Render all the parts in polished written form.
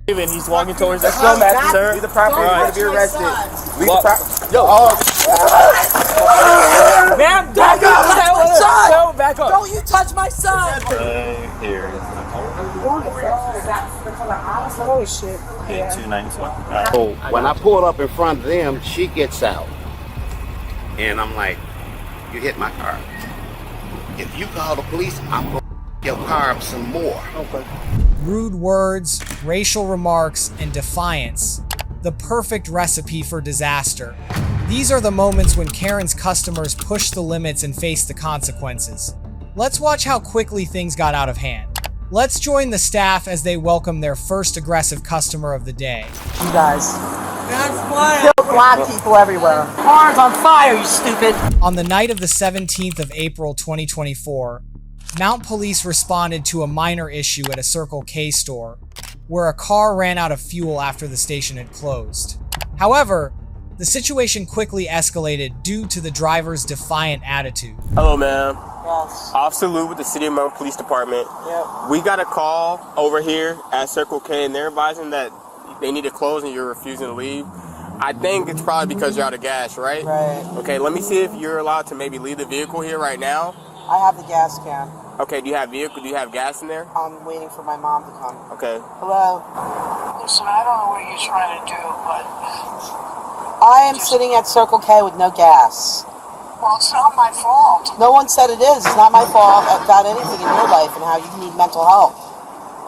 Even he's walking towards the film match, sir. Leave the property. You're going to be arrested. Leave the property. Yo. Ma'am, back up. Back up. Don't you touch my son. Here. Holy shit. Okay, 291. So when I pull up in front of them, she gets out. And I'm like, you hit my car. If you call the police, I'm going to your car up some more. Okay. Rude words, racial remarks, and defiance. The perfect recipe for disaster. These are the moments when Karen's customers push the limits and face the consequences. Let's watch how quickly things got out of hand. Let's join the staff as they welcome their first aggressive customer of the day. You guys. Kill black people everywhere. Cars on fire, you stupid. On the night of the 17th of April 2024, Mount Police responded to a minor issue at a Circle K store, where a car ran out of fuel after the station had closed. However, the situation quickly escalated due to the driver's defiant attitude. Hello, ma'am. Yes. Officer Lou with the City of Mount Police Department. Yep. We got a call over here at Circle K, and they're advising that they need to close and you're refusing to leave. I think it's probably because you're out of gas, right? Right. Okay, let me see if you're allowed to maybe leave the vehicle here right now. I have the gas can. Okay, do you have gas in there? I'm waiting for my mom to come. Okay. Hello? Listen, I don't know what you're trying to do, but... I am sitting at Circle K with no gas. Well, it's not my fault. No one said it is. It's not my fault about anything in your life and how you need mental help.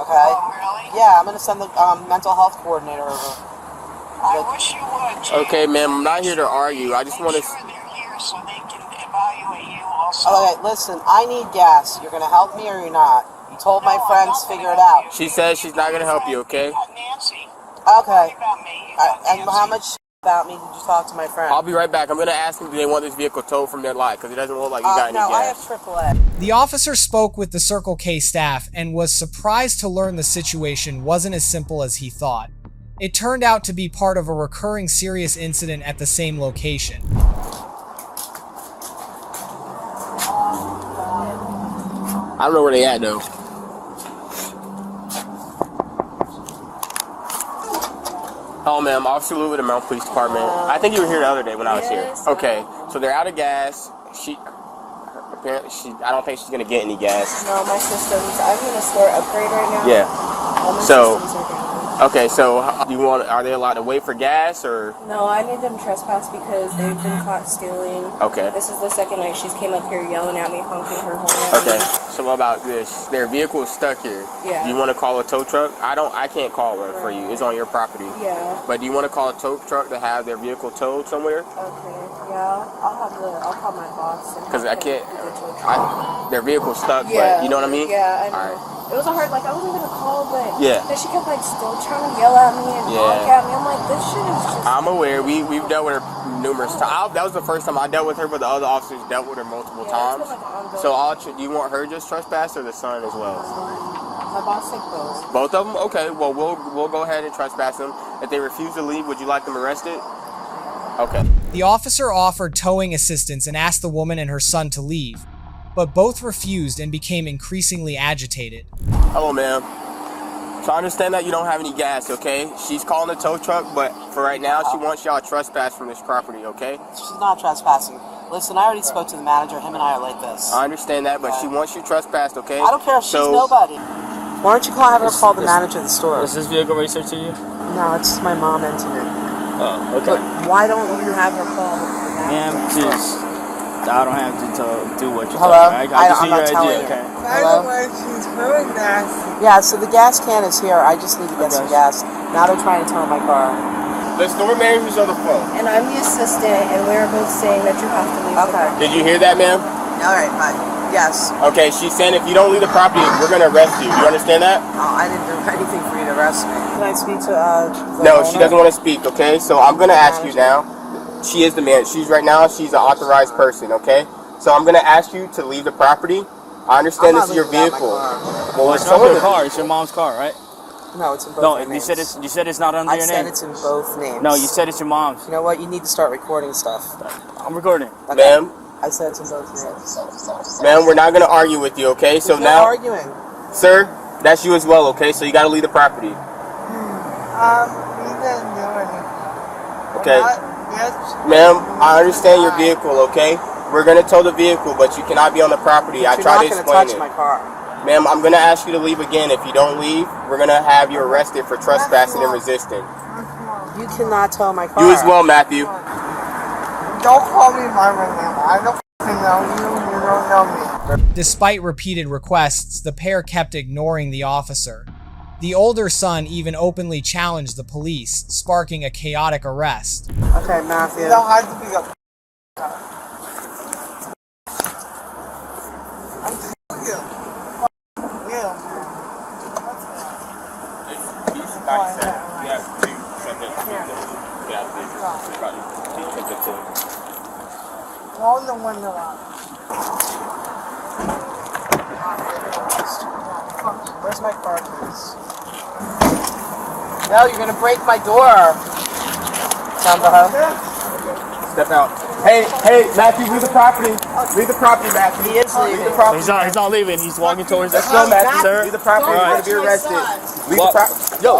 Okay? Oh, really? Yeah, I'm going to send the mental health coordinator over. I wish you would, Jim. Okay, ma'am, I'm not here to argue. I just want to... Make sure they're here so they can evaluate you also. Okay, listen, I need gas. You're going to help me or you're not? You told my friends figure it out. She says she's not going to help you, okay? Nancy. Okay. About me. You got And Nancy. how much about me did you talk to my friend? I'll be right back. I'm going to ask them if they want this vehicle towed from their lot, because it doesn't look like you got any no, I have gas. AAA. The officer spoke with the Circle K staff and was surprised to learn the situation wasn't as simple as he thought. It turned out to be part of a recurring serious incident at the same location. I don't know where they at, though. Oh, ma'am, Officer Lou with the Mount Police Department. I think you were here the other day when I was here. Okay, so they're out of gas. Apparently, I don't think she's gonna get any gas. No, my systems. I'm in a store upgrade right now. Yeah. All my So- systems are down. Okay, so are they allowed to wait for gas or? No, I need them trespass because they've been caught stealing. Okay. This is the second night she's came up here yelling at me, honking her horn at me. Okay. So what about this? Their vehicle is stuck here. Yeah. Do you want to call a tow truck? I can't call one for you. It's on your property. Yeah. But do you want to call a tow truck to have their vehicle towed somewhere? Okay. Yeah. I'll call my boss. Because I can't. Their vehicle's stuck, Yeah. but you know what I mean? Yeah, I know. All right. It was a hard, I wasn't going to call, but Yeah. then she kept, still trying to yell at me and honk at me. I'm like, this shit is just... I'm aware. We've dealt with her numerous times. That was the first time I dealt with her, but the other officers dealt with her multiple times. It's been, ongoing. So do you want her just trespass or the son as well? My boss said both. Both of them? Okay. Well, we'll go ahead and trespass them. If they refuse to leave, would you like them arrested? Okay. The officer offered towing assistance and asked the woman and her son to leave, but both refused and became increasingly agitated. Hello, ma'am. So I understand that you don't have any gas, okay? She's calling the tow truck, but for right now, she wants y'all to trespass from this property, okay? She's not trespassing. Listen, I already spoke to the manager. Him and I are like this. I understand that, but she wants you trespassed, okay? I don't care if she's nobody. Why don't you have her call the manager of the store? Is this vehicle registered to you? No, it's my mom entered it. Oh, okay. But why don't you have her call the manager? Ma'am, just, I don't have to do what you're Hello? talking about. I just I'm see not your telling idea, you. okay? Hello? She's really nasty. Yeah, so the gas can is here. I just need to get some gas. Now they're trying to tow my car. The store manager's on the phone. And I'm the assistant, and we're both saying that you have to leave. Okay. Did you hear that, ma'am? All right, bye. Yes. Okay, she's saying if you don't leave the property, we're going to arrest you. You understand that? Oh, I didn't do anything for you to arrest me. Can I speak to the No, owner? she doesn't want to speak, okay? So I'm going to ask you now. She is the man. She's an authorized person, okay? So I'm going to ask you to leave the property. I understand this is your vehicle. Well, it's not your car. It's your mom's car, right? No, it's in both No, names. you said it's not under your I name. said it's in both names. No, you said it's your mom's. You know what? You need to start recording stuff. I'm recording. Okay. Ma'am, I said it's in both names. ma'am, we're not going to argue with you, okay? So There's now, no arguing. sir, that's you as well, okay? So you got to leave the property. He didn't do anything. Okay. Yes. Ma'am, I understand your vehicle, okay? We're gonna tow the vehicle, but you cannot be on the property. I tried to explain it. My car. Ma'am, I'm gonna ask you to leave again. If you don't leave, we're gonna have you arrested for trespassing and resisting. You cannot tow my car. You as well, Matthew. Don't call me by my name. I don't know you. You don't know me. Despite repeated requests, the pair kept ignoring the officer. The older son even openly challenged the police, sparking a chaotic arrest. Okay, Matthew. You don't have to be a... I'm telling you. You. Roll the window up. Where's my car keys? No, you're gonna break my door. Step out. Hey, Matthew, leave the property. Leave the property, Matthew. He is leaving. Leave the property. He's not leaving. He's walking towards us. Let's go, Matthew. Sir. Leave the property. You're going to be arrested. Leave the property. Yo.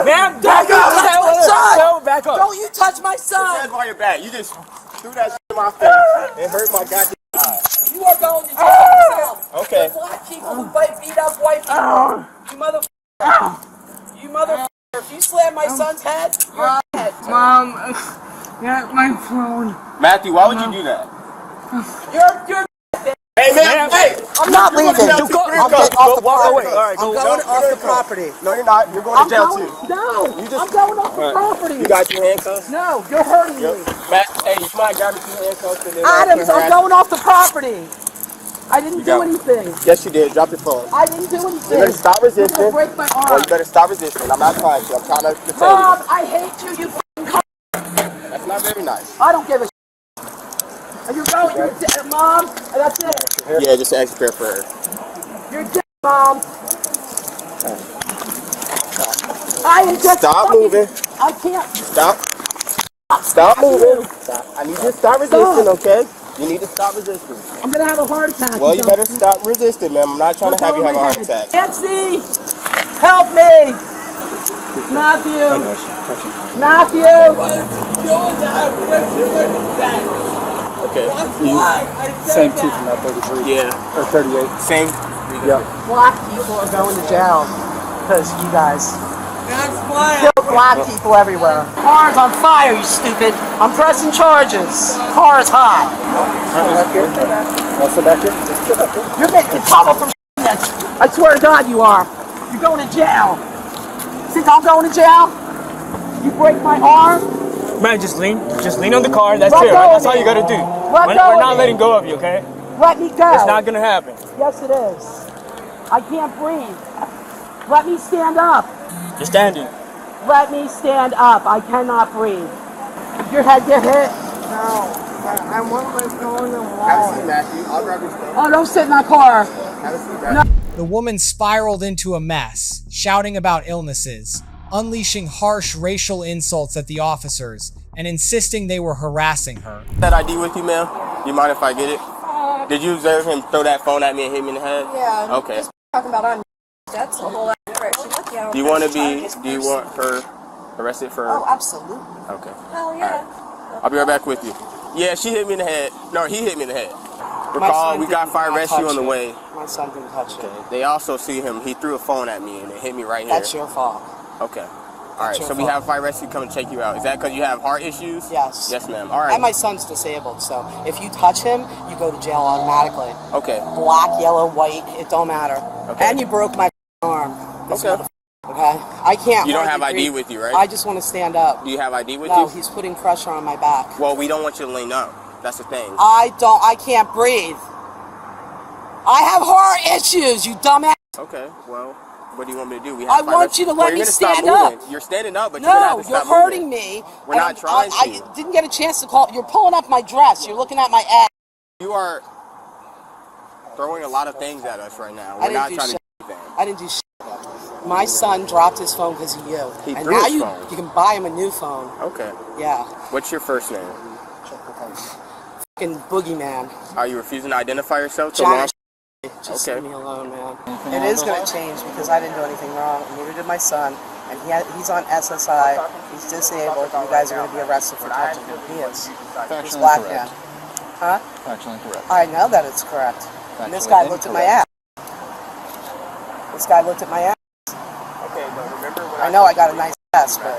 Ma'am, back up. Back up. Don't you touch my son! Hands behind your back. You just threw that shit in my face and hurt my goddamn eye. You are going to jail yourself. Okay. The black people who beat up white people. You motherfucker. You motherfucker. If you slam my son's head, you're dead. Mom, get my phone. Matthew, why would you do that? You're Hey, man, hey! I'm not leaving. Go, I'm getting off the property. All right, I'm going off the property. No, you're not. You're going to jail, too. No, I'm going off the property. You got your handcuffs? No, you're hurting me. Matt, hey, you might grab your handcuffs and then... Adams, I'm going off the property. I didn't do anything. Yes, you did. Drop your phone. I didn't do anything. You better stop resisting. You're gonna break my arm. Well, you better stop resisting. I'm not trying to. I'm trying to detain Mom, you. I hate you. You f***ing cunt. That's not very nice. I don't give a shit. And you're going, you're dead, Mom, and that's it. Yeah, just ask prayer for her. You're dead, Mom. I am just Stop fucking, moving. I can't. Stop moving. Stop. I need you to stop resisting, okay? You need to stop resisting. I'm gonna have a heart attack. Well, you better stop resisting, ma'am. I'm not trying to have you have a heart attack. Nancy, help me. Matthew. Matthew. Okay. Same tooth from that 33. Yeah. Or 38. Same. Black people are going to jail because you guys kill black people everywhere. Car's on fire, you stupid. I'm pressing charges. Car is hot. Also back here? You're making trouble from this. I swear to God you are. You're going to jail. Think I'm going to jail? You break my arm? Man, just lean on the car. That's Let it, go right? of That's all me. you gotta do. Let We're go of not me. letting go of you, okay? Let me go. It's not gonna happen. Yes, it is. I can't breathe. Let me stand up. You're standing. Let me stand up. I cannot breathe. Did your head get hit? No. I want my phone and Have a wallet. seat, Matthew. I'll grab your stuff. Oh, don't sit in that car. Have a seat, Matthew. The woman spiraled into a mess, shouting about illnesses, unleashing harsh racial insults at the officers, and insisting they were harassing her. That ID with you, ma'am? Do you mind if I get it? Did you observe him throw that phone at me and hit me in the head? Yeah. Okay. Just talking about on. That's a whole lot of correction. Do you want her arrested for... Oh, absolutely. Okay. Hell yeah. I'll be right back with you. Yeah, she hit me in the head. No, he hit me in the head. Recall, we got fire rescue on the way. My son didn't touch it. They also see him. He threw a phone at me and it hit me right here. That's your fault. Okay. All right, your so we fault. have fire rescue come and check you out. Is that because you have heart issues? Yes. Yes, ma'am. All right. And my son's disabled, so if you touch him, you go to jail automatically. Okay. Black, yellow, white, it don't matter. Okay. And you broke my arm. This Okay. Okay? I can't. You don't have hardly ID breathe. with you, right? I just want to stand up. Do you have ID with No, you? he's putting pressure on my back. Well, we don't want you to lean up. That's the thing. I can't breathe. I have heart issues, you dumbass. Okay, well, what do you want me to do? We I have fire want rescue. you to Well, let you're me gonna stop stand moving. up. You're standing up, but you're gonna have No, to you're stop hurting moving. me. We're not and trying I to. didn't get a chance to call. You're pulling up my dress. You're looking at my ass. You are throwing a lot of things at us right now. I We're didn't not do trying shit. to do anything. I didn't do shit. My son dropped his phone because of you. He and threw now his phone. you can buy him a new phone. Okay. Yeah. What's your first name? Fucking boogeyman. Are you refusing to identify yourself to John. law? Just Okay. leave me alone, man. It is going to change because I didn't do anything wrong, and neither did my son. And he's on SSI. He's disabled. You guys are going to be arrested for touching him. He is. He's black man. Huh? Factually incorrect. I know that it's correct. And this Factually guy looked at my ass. This guy looked at my ass. Okay, but remember when I know I got a nice ass, but...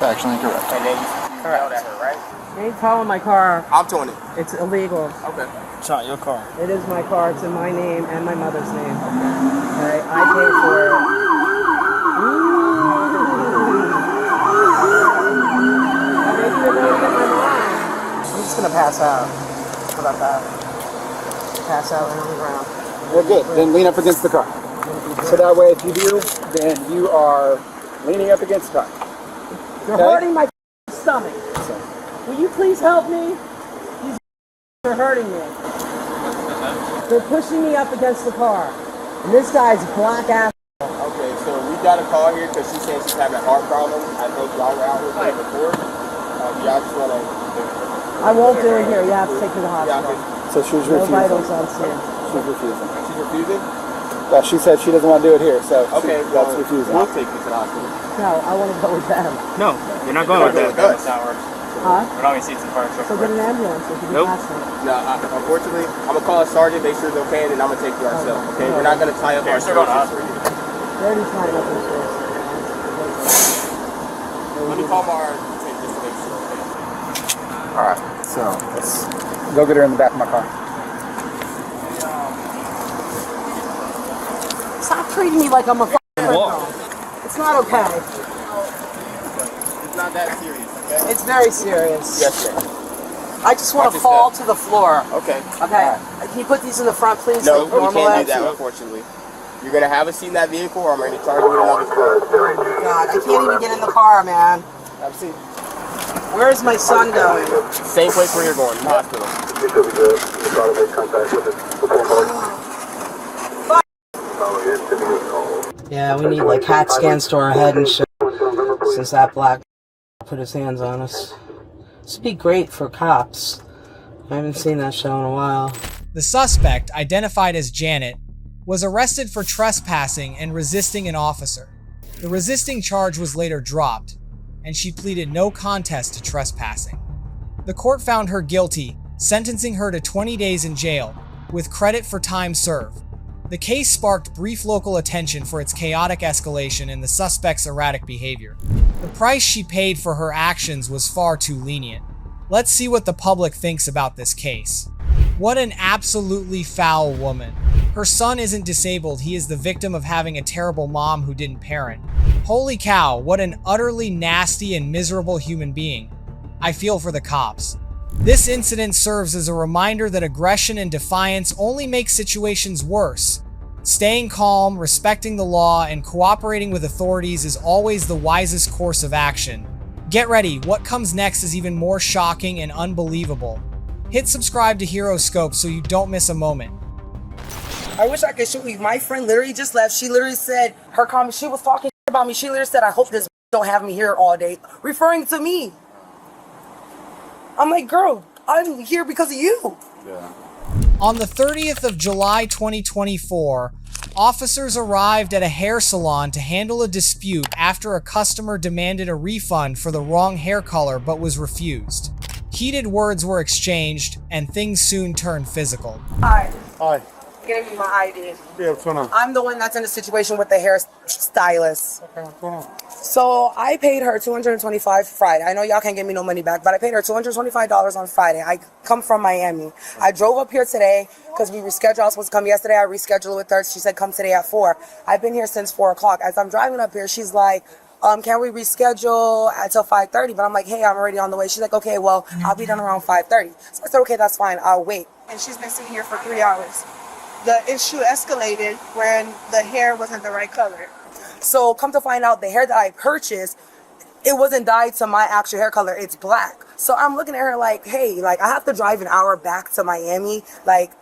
Factually incorrect. And then you yelled at her, right? You ain't towing my car. I'm towing it. It's illegal. Okay. It's not your car. It is my car. It's in my name and my mother's name. Okay, I paid for it. I'm just gonna pass out. How about that? Pass out on the ground. Well, good. Then lean up against the car. So that way, if you do, then you are leaning up against the car. You're Okay. hurting my stomach. Will you please help me? These are hurting me. They're pushing me up against the car. And this guy's black ass. Okay, so we got a call here because she said she's having a heart problem. I think y'all were out with her before. Y'all just want to... I won't do it here. You have to take me to the hospital. So she's No refusing. vitals on scene. She's refusing. She's refusing? Well, she said she doesn't want to do it here, so Okay, that's well, refusing. we'll take you to the hospital. No, I want to go with them. No, you're not going with You're that. not going with us. Huh? We're not going to see the car. So get an ambulance. If you Nope. pass me. No, unfortunately, I'm going to call a sergeant, make sure it's okay, and then I'm going to take you ourselves, okay? We're not going to tie up our still going to services. They already signed up for this. Let me call my lieutenant just to make sure, okay? All right, so let's go get her in the back of my car. Stop treating me like I'm a fucking criminal. It's not okay. It's not that serious, okay? It's very serious. Yes, ma'am. I just want Watch to your fall step. to the floor. Okay. Okay. Can you put these in the front, please? No, like we normal can't do ads? that, unfortunately. You're going to have a seat in that vehicle, or I'm going to charge you with another car. God, I can't even get in the car, man. Have a seat. Where's my son going? Same place where you're going, the hospital. Yeah, we need like CAT scans to our head and shit. Since that black put his hands on us. This would be great for cops. I haven't seen that show in a while. The suspect, identified as Janet, was arrested for trespassing and resisting an officer. The resisting charge was later dropped, and she pleaded no contest to trespassing. The court found her guilty, sentencing her to 20 days in jail, with credit for time served. The case sparked brief local attention for its chaotic escalation and the suspect's erratic behavior. The price she paid for her actions was far too lenient. Let's see what the public thinks about this case. What an absolutely foul woman. Her son isn't disabled, he is the victim of having a terrible mom who didn't parent. Holy cow, what an utterly nasty and miserable human being. I feel for the cops. This incident serves as a reminder that aggression and defiance only make situations worse. Staying calm, respecting the law, and cooperating with authorities is always the wisest course of action. Get ready, what comes next is even more shocking and unbelievable. Hit subscribe to HeroScope so you don't miss a moment. I wish I could show you. My friend literally just left. She literally said her comment. She was talking about me. She literally said, "I hope this don't have me here all day," referring to me. I'm like, girl, I'm here because of you. On the 30th of July 2024, officers arrived at a hair salon to handle a dispute after a customer demanded a refund for the wrong hair color but was refused. Heated words were exchanged, and things soon turned physical. Hi, Hi. give me my ID. Yeah, what's going on? I'm the one that's in the situation with the hairstylist. Okay, what's going on? So I paid her $225 Friday. I know y'all can't give me no money back, but I paid her $225 on Friday. I come from Miami. I drove up here today because we rescheduled. I was supposed to come yesterday. I rescheduled with her. She said come today at 4. I've been here since 4 o'clock. As I'm driving up here, she's like, can we reschedule until 5:30? But I'm like, hey, I'm already on the way. She's like, okay, well, I'll be done around 5:30. So I said, okay, that's fine. I'll wait. And she's been sitting here for 3 hours. The issue escalated when the hair wasn't the right color. So come to find out, the hair that I purchased, it wasn't dyed to my actual hair color. It's black. So I'm looking at her like, hey, like I have to drive an hour back to Miami. Like,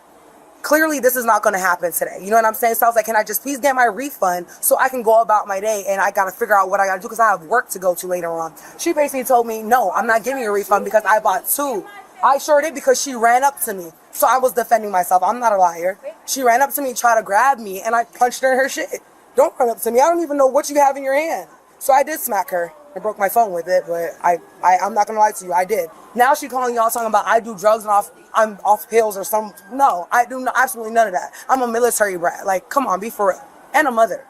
clearly this is not going to happen today. You know what I'm saying? So I was like, can I just please get my refund so I can go about my day, and I got to figure out what I got to do because I have work to go to later on. She basically told me, no, I'm not giving you a refund because I bought 2 I sure did because she ran up to me. So I was defending myself. I'm not a liar. She ran up to me, tried to grab me, and I punched her in her shit. Don't run up to me. I don't even know what you have in your hand. So I did smack her. I broke my phone with it, but I'm not gonna lie to you. I did. Now she calling y'all talking about I do drugs and I'm off pills or some. No, I do absolutely none of that. I'm a military brat. Like, come on, be for real. And a mother.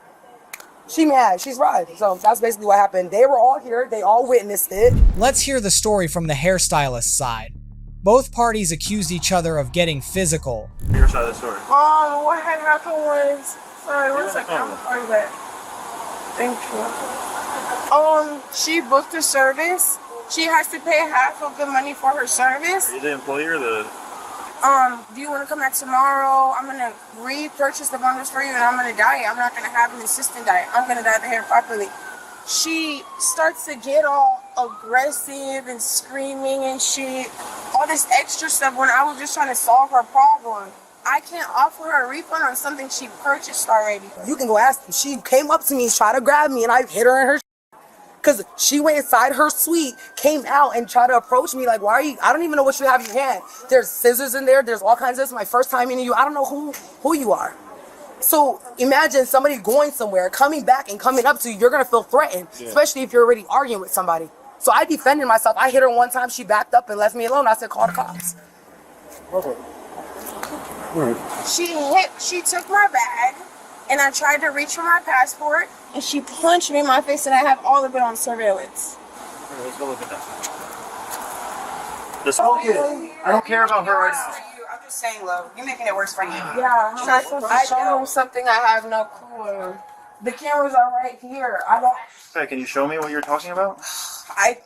She mad. She's right. So that's basically what happened. They were all here. They all witnessed it. Let's hear the story from the hairstylist's side. Both parties accused each other of getting physical. Your side of the story. What had happened was, sorry, one second, I'm sorry that. Thank you. She booked a service. She has to pay half of the money for her service. Are you the employee or the? Do you want to come back tomorrow? I'm gonna repurchase the bundles for you, and I'm gonna diet. I'm not gonna have an assistant diet. I'm gonna dye the hair properly. She starts to get all aggressive and screaming and shit, all this extra stuff when I was just trying to solve her problem. I can't offer her a refund on something she purchased already. You can go ask them. She came up to me, tried to grab me, and I hit her in her because she went inside her suite, came out, and tried to approach me like, why are you? I don't even know what you have in your hand. There's scissors in there. There's all kinds of this. My first time meeting you. I don't know who you are. So imagine somebody going somewhere, coming back and coming up to you. You're going to feel threatened, especially if you're already arguing with somebody. So I defended myself. I hit her one time. She backed up and left me alone. I said, call the cops. Okay. She took my bag, and I tried to reach for my passport, and she punched me in my face, and I have all of it on surveillance. Right, let's go look at that. I don't care about her right now. I'm just saying, love. You're making it worse for you. Yeah, I'm not supposed to show them something I have no clue. The cameras are right here. Okay, can you show me what you're talking about? I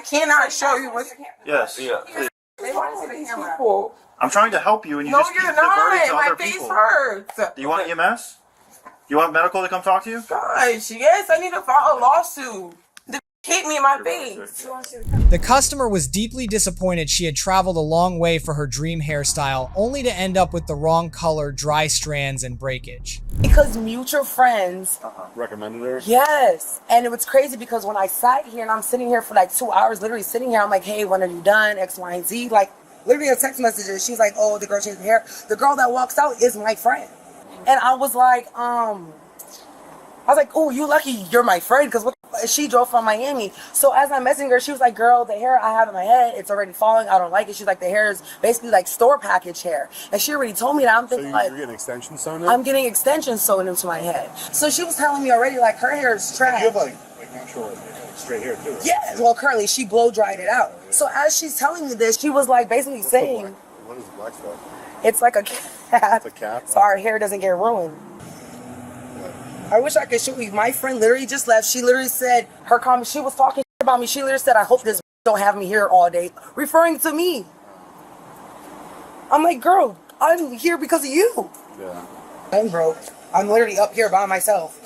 cannot show you what's. Yes. Yeah. Please. They want to see the camera. I'm trying to help you, and you No, just keep you're diverting to not. My other face people. hurts. Do you want EMS? You want medical to come talk to you? Gosh, yes, I need to file a lawsuit. The hit me in my face. The customer was deeply disappointed she had traveled a long way for her dream hairstyle, only to end up with the wrong color, dry strands, and breakage. Because mutual friends Recommended her? Yes. And it was crazy because when I sat here and I'm sitting here for like 2 hours, literally sitting here, I'm like, hey, when are you done? X, Y, and Z. Like, literally a text messages. She's like, oh, the girl changed her hair. The girl that walks out is my friend. And I was like, oh, you lucky you're my friend because she drove from Miami. So as I'm messaging her, she was like, girl, the hair I have in my head, it's already falling. I don't like it. She's like, the hair is basically like store package hair. And she already told me that. I'm thinking you're getting extensions sewn in? I'm getting extensions sewn into my head. So she was telling me already like her hair is trash. You have like natural straight hair too. Yeah, well, curly, she blow dried it out. So as she's telling me this, she was like basically saying, What is the black stuff? it's like a cap. It's a cap? So our hair doesn't get ruined. I wish I could show you. My friend literally just left. She literally said her comment. She was talking about me. She literally said, I hope this don't have me here all day, referring to me. I'm like, girl, I'm here because of you. Yeah. I'm broke. I'm literally up here by myself.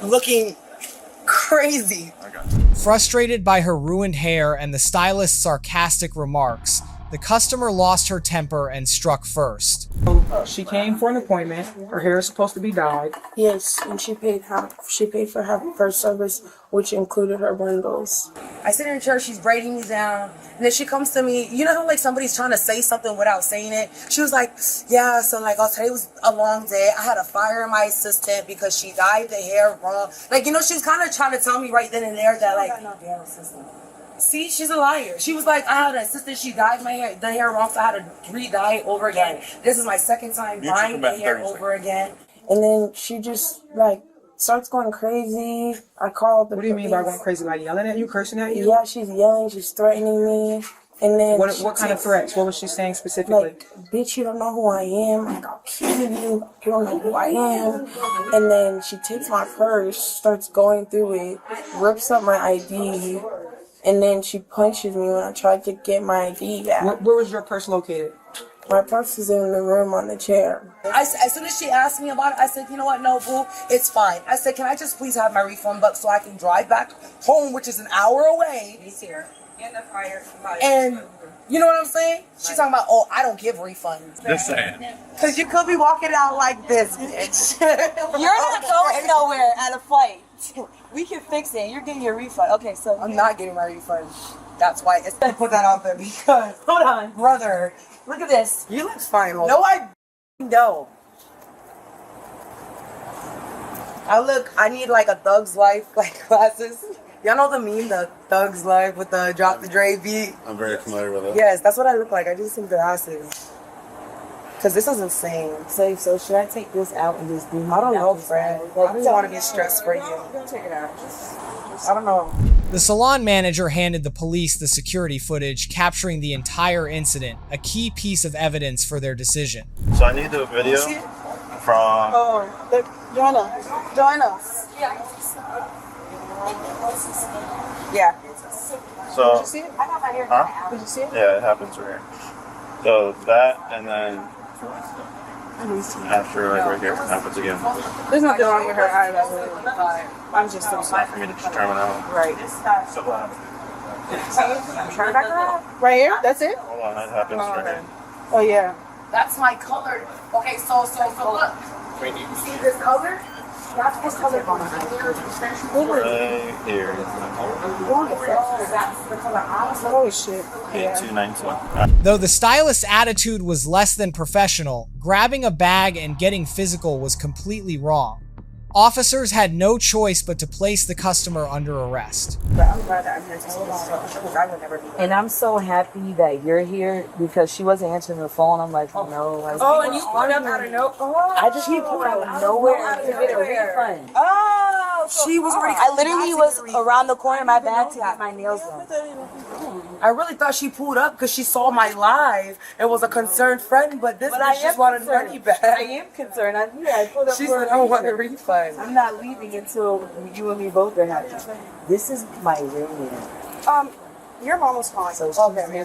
Looking crazy. Frustrated by her ruined hair and the stylist's sarcastic remarks, the customer lost her temper and struck first. She came for an appointment. Her hair is supposed to be dyed. Yes, and she paid for half of her service, which included her bundles. I sit in her chair, she's braiding me down, and then she comes to me. You know how like somebody's trying to say something without saying it? She was like, yeah, so like, oh, today was a long day. I had to fire my assistant because she dyed the hair wrong. Like, you know, she was kind of trying to tell me right then and there that like, see, she's a liar. She was like, I had an assistant, she dyed the hair wrong, so I had to re-dye it over again. This is my second time dyeing the hair over again. And then she just like starts going crazy. I called the What do you mean by going crazy? Like yelling at you, cursing at you? Yeah, she's yelling, she's threatening me. And then What kind of threats? What was she saying specifically? like, bitch, you don't know who I am. Like, I'll kill you. You don't know who I am. And then she takes my purse, starts going through it, rips up my ID, and then she punches me when I tried to get my ID back. Where was your purse located? My purse is in the room on the chair. As soon as she asked me about it, I said, you know what, no, boo, it's fine. I said, can I just please have my refund buck so I can drive back home, which is an hour away. He's here. And you know what I'm saying? She's talking about, oh, I don't give refunds. Just saying. Because you could be walking out like this, bitch. You're not going nowhere at a flight. We can fix it. You're getting your refund. Okay, so I'm not getting my refund. That's why it's I put that out there because Hold on. brother, Look at this. you look fine. No, I don't. I need like a Thug's Life like glasses. Y'all know the meme, the Thug's Life with the Drop the Dre beat? I'm very familiar with it. Yes, that's what I look like. I need some glasses. Cause this is insane. So should I take this out and just do? I don't know, Fred. I don't want to get stressed for you. Take it out. I don't know. The salon manager handed the police the security footage capturing the entire incident, a key piece of evidence for their decision. So I need the video from. Oh, join us. Join us. Yeah. So. Did you see it? Huh? Did you see it? Yeah, it happens right here. So that, and then after, like right here, it happens again. There's nothing wrong with her either. I'm just so It's not for me to determine out. Right. So what happens? Turn back around. right here. That's it. Hold on, it happens right here. Oh yeah. That's my color. Okay, so look. You see this color? That's this color. Right here. Oh shit. 8219. Though the stylist's attitude was less than professional, grabbing a bag and getting physical was completely wrong. Officers had no choice but to place the customer under arrest. I'm glad that I'm here to tell about. I would never be. And I'm so happy that you're here because she wasn't answering her phone. I'm like, no. Like, Oh, and you pulled up out of nowhere. I just pulled out of nowhere to get a refund. Oh, she was already. I literally was around the corner of my bag to get my nails done. I really thought she pulled up because she saw my live and was a concerned friend, but this bitch just wanted money back. I am concerned. I pulled up She for said, a I want a refund. refund. I'm not leaving until you and me both are happy. This is my real name. Your mom was fine. So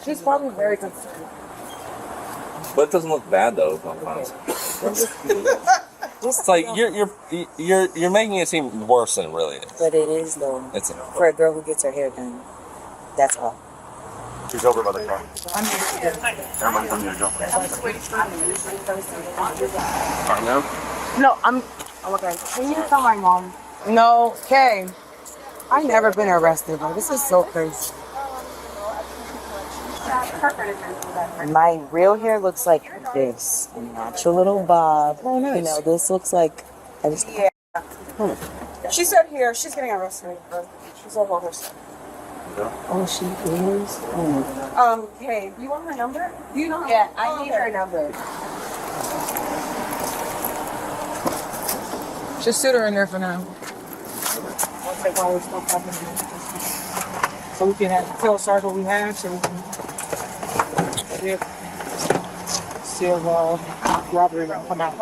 She's probably very concerned. But it doesn't look bad though. It's like you're making it seem worse than it really is. But it is though. It's For a girl who gets her hair done. That's all. She's over by the car. Everybody come here, go. Alright, now? No, I'm okay. Can you tell my mom? No, okay. I've never been arrested, bro. This is so crazy. My real hair looks like this, not your little bob. Oh, nice. You know, this looks like. I just, Yeah. She said here she's getting arrested. She's over her stuff. oh, she is. Oh. Hey, you want her number? Do you know? Yeah, I need her number. Just sit her in there for now. So we can tell Sarge what we have, so we can see if robbery will come out.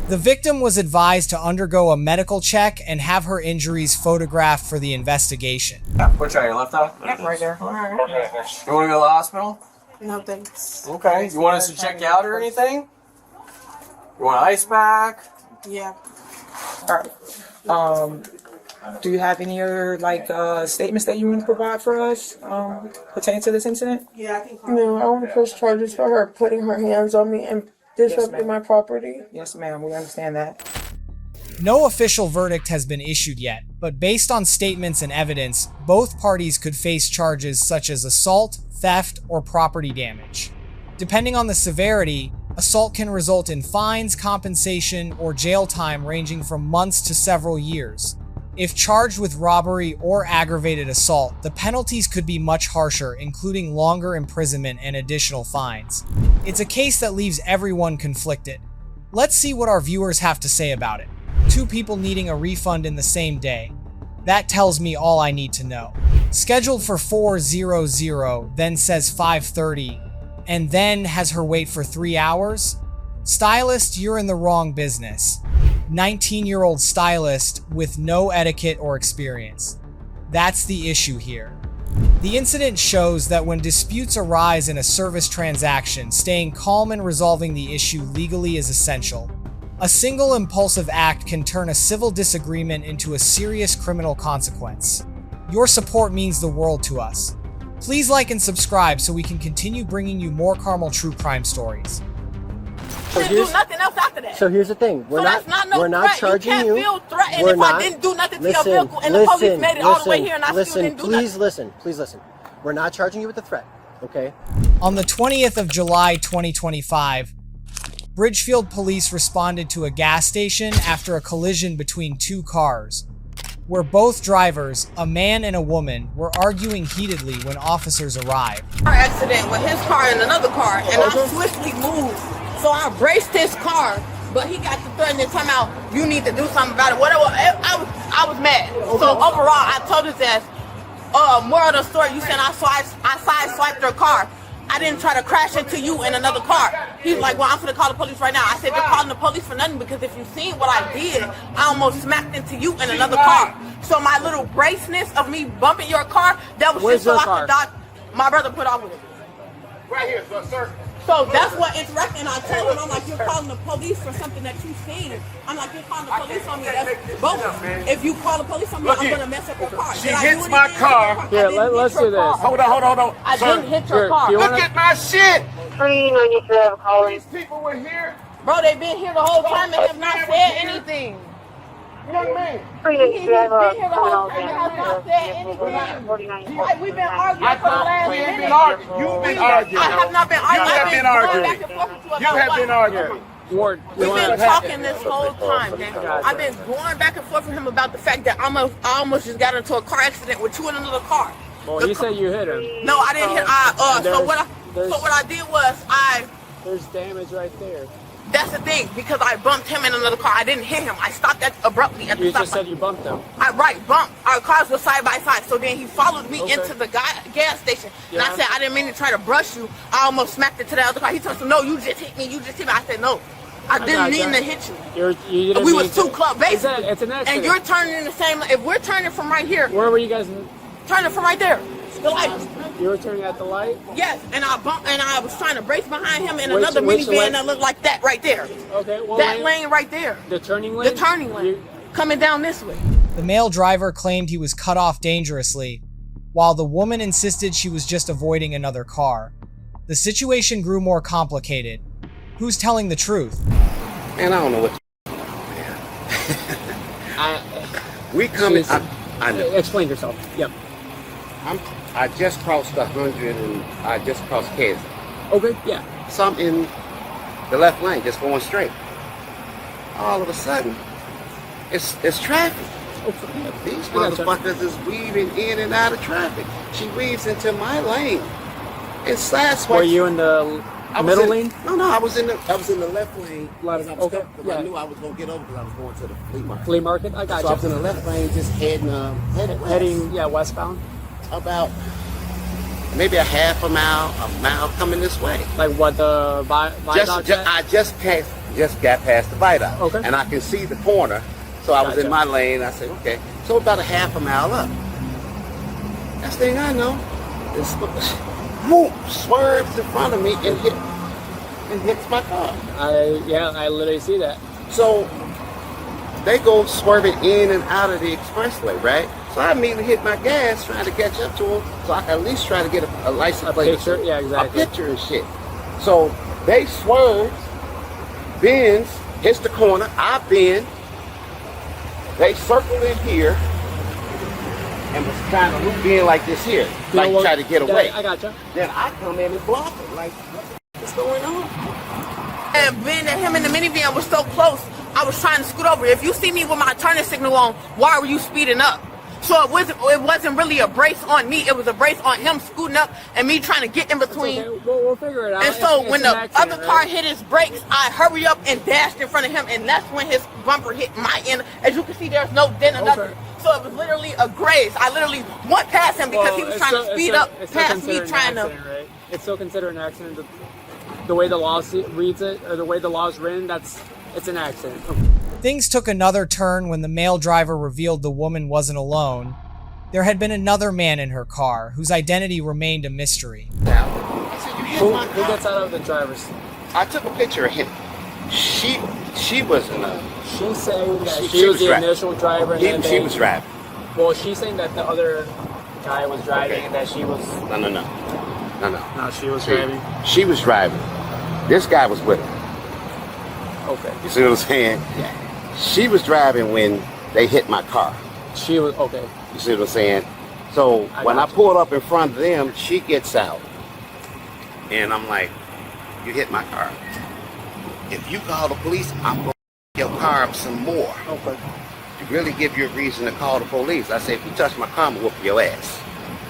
The victim was advised to undergo a medical check and have her injuries photographed for the investigation. Which eye, your left eye? Yeah, right there. You want to go to the hospital? No thanks. Okay. You want us to check you out or anything? You want an ice pack? Yeah. Alright. Do you have any other statements that you want to provide for us pertaining to this incident? Yeah, I think. No, I want to press charges for her putting her hands on me and disrupting my property. Yes, ma'am. We understand that. No official verdict has been issued yet, but based on statements and evidence, both parties could face charges such as assault, theft, or property damage. Depending on the severity, assault can result in fines, compensation, or jail time ranging from months to several years. If charged with robbery or aggravated assault, the penalties could be much harsher, including longer imprisonment and additional fines. It's a case that leaves everyone conflicted. Let's see what our viewers have to say about it. 2 people needing a refund in the same day. That tells me all I need to know. Scheduled for 4:00, then says 5:30, and then has her wait for 3 hours? Stylist, you're in the wrong business. 19-year-old stylist with no etiquette or experience. That's the issue here. The incident shows that when disputes arise in a service transaction, staying calm and resolving the issue legally is essential. A single impulsive act can turn a civil disagreement into a serious criminal consequence. Your support means the world to us. Please like and subscribe so we can continue bringing you more Carmel true crime stories. didn't do nothing else after that. So here's the thing. We're that's not no we're not threat. charging you. Can't feel threatened We're if not, I didn't do nothing to listen, your vehicle and the police made it all the way here and I still didn't do please nothing. Please listen. We're not charging you with a threat, okay? On the 20th of July 2025, Bridgefield police responded to a gas station after a collision between two cars, where both drivers, a man and a woman, were arguing heatedly when officers arrived. Car accident with his car and another car, and I swiftly moved. So I braced his car, but he got to threatening time out, you need to do something about it. Whatever. I was mad. So overall, I told his ass, moral of the story, you said I sideswiped your car. I didn't try to crash into you in another car. He's like, well, I'm gonna call the police right now. I said, you're calling the police for nothing because if you seen what I did, I almost smacked into you in another car. So my little braceness of me bumping your car, that was just so I could dodge. My brother put off with it. Right here, sir. So that's what interacting. I told him, I'm like, you're calling the police for something that you seen. I'm like, you're calling the police on me. That's both. If you call the police on me, I'm gonna mess up your car. She hits my car. Here, let's do this. Hold on. I didn't hit your car. Look at my shit. 397 calling. These people were here. Bro, they've been here the whole time and have not said anything. Young man. He's been here the whole time and has not said anything. Like, we've been arguing for the last minute. You've been arguing. I have not been arguing. You have been arguing. You have been arguing. Ward, we've been talking this whole time, man. I've been going back and forth with him about the fact that I almost just got into a car accident with you in another car. Well, you said you hit him. No, I didn't hit. So what I did was There's damage right there. That's the thing, because I bumped him in another car. I didn't hit him. I stopped that abruptly at the stop You just said you bumped him. Bumped. Our cars were side by side. So then he followed me into the gas station. And I said, I didn't mean to try to brush you. I almost smacked into the other car. He told me, no, you just hit me. I said, no. I didn't mean to hit you. We was too close, basically. It's an accident. And you're turning in the same. If we're turning from right here. Where were you guys? Turning from right there. The light. You were turning at the light? Yes, and I was trying to brace behind him in another minivan that looked like that right there. Okay, well, that lane right there. The turning lane? The turning lane. Coming down this way. The male driver claimed he was cut off dangerously, while the woman insisted she was just avoiding another car. The situation grew more complicated. Who's telling the truth? Man, I don't know what we coming. I know. Explain yourself. Yep. I just crossed 100 and I just crossed Kansas. Okay, yeah. So I'm in the left lane, just going straight. All of a sudden, it's traffic. These motherfuckers is weaving in and out of traffic. She weaves into my lane and sideswipes. Were you in the middle lane? No, I was in the left lane. Okay. Yeah. I knew I was gonna get over because I was going to the flea market. Flea market? I got So I was in the left lane, just heading westbound. About maybe a half a mile coming this way. Like what the viaduct? I just got past the viaduct. Okay. And I can see the corner. So I was in my lane. I said, okay. So about a half a mile up. Next thing I know, this whoop swerves in front of me and hits my car. I literally see that. So they go swerving in and out of the expressway, right? So I immediately hit my gas trying to catch up to them so I can at least try to get a license plate. Picture? Yeah, exactly. A picture and shit. So they swerve, bends, hits the corner, I bend, they circle in here and was trying to loop in like this here, like try to get away. I gotcha. Then I come in and block it, like, what's going on? And being that him in the minivan was so close, I was trying to scoot over. If you see me with my turning signal on, why were you speeding up? So it wasn't really a brace on me. It was a brace on him scooting up and me trying to get in between. Okay. We'll figure it out. And so when the other car hit his brakes, I hurried up and dashed in front of him, and that's when his bumper hit my end. As you can see, there's no dent or nothing. So it was literally a graze. I literally went past him because he was trying to speed up past me trying to. Right? It's still considered an accident. The way the law reads it, or the way the law is written, it's an accident. Things took another turn when the male driver revealed the woman wasn't alone. There had been another man in her car, whose identity remained a mystery. Who gets out of the driver's seat? I took a picture of him. She wasn't She's saying that she was the initial driver. And she was driving. Well, she's saying that the other guy was driving and that she was... No, she was driving. She was driving. This guy was with her. Okay. You see what I'm saying? She was driving when they hit my car. She was okay. You see what I'm saying? So when I pulled up in front of them, she gets out. And I'm like, you hit my car. If you call the police, I'm going to your car up some more. Okay. To really give you a reason to call the police. I said, if you touch my car, I'm going to whoop your ass.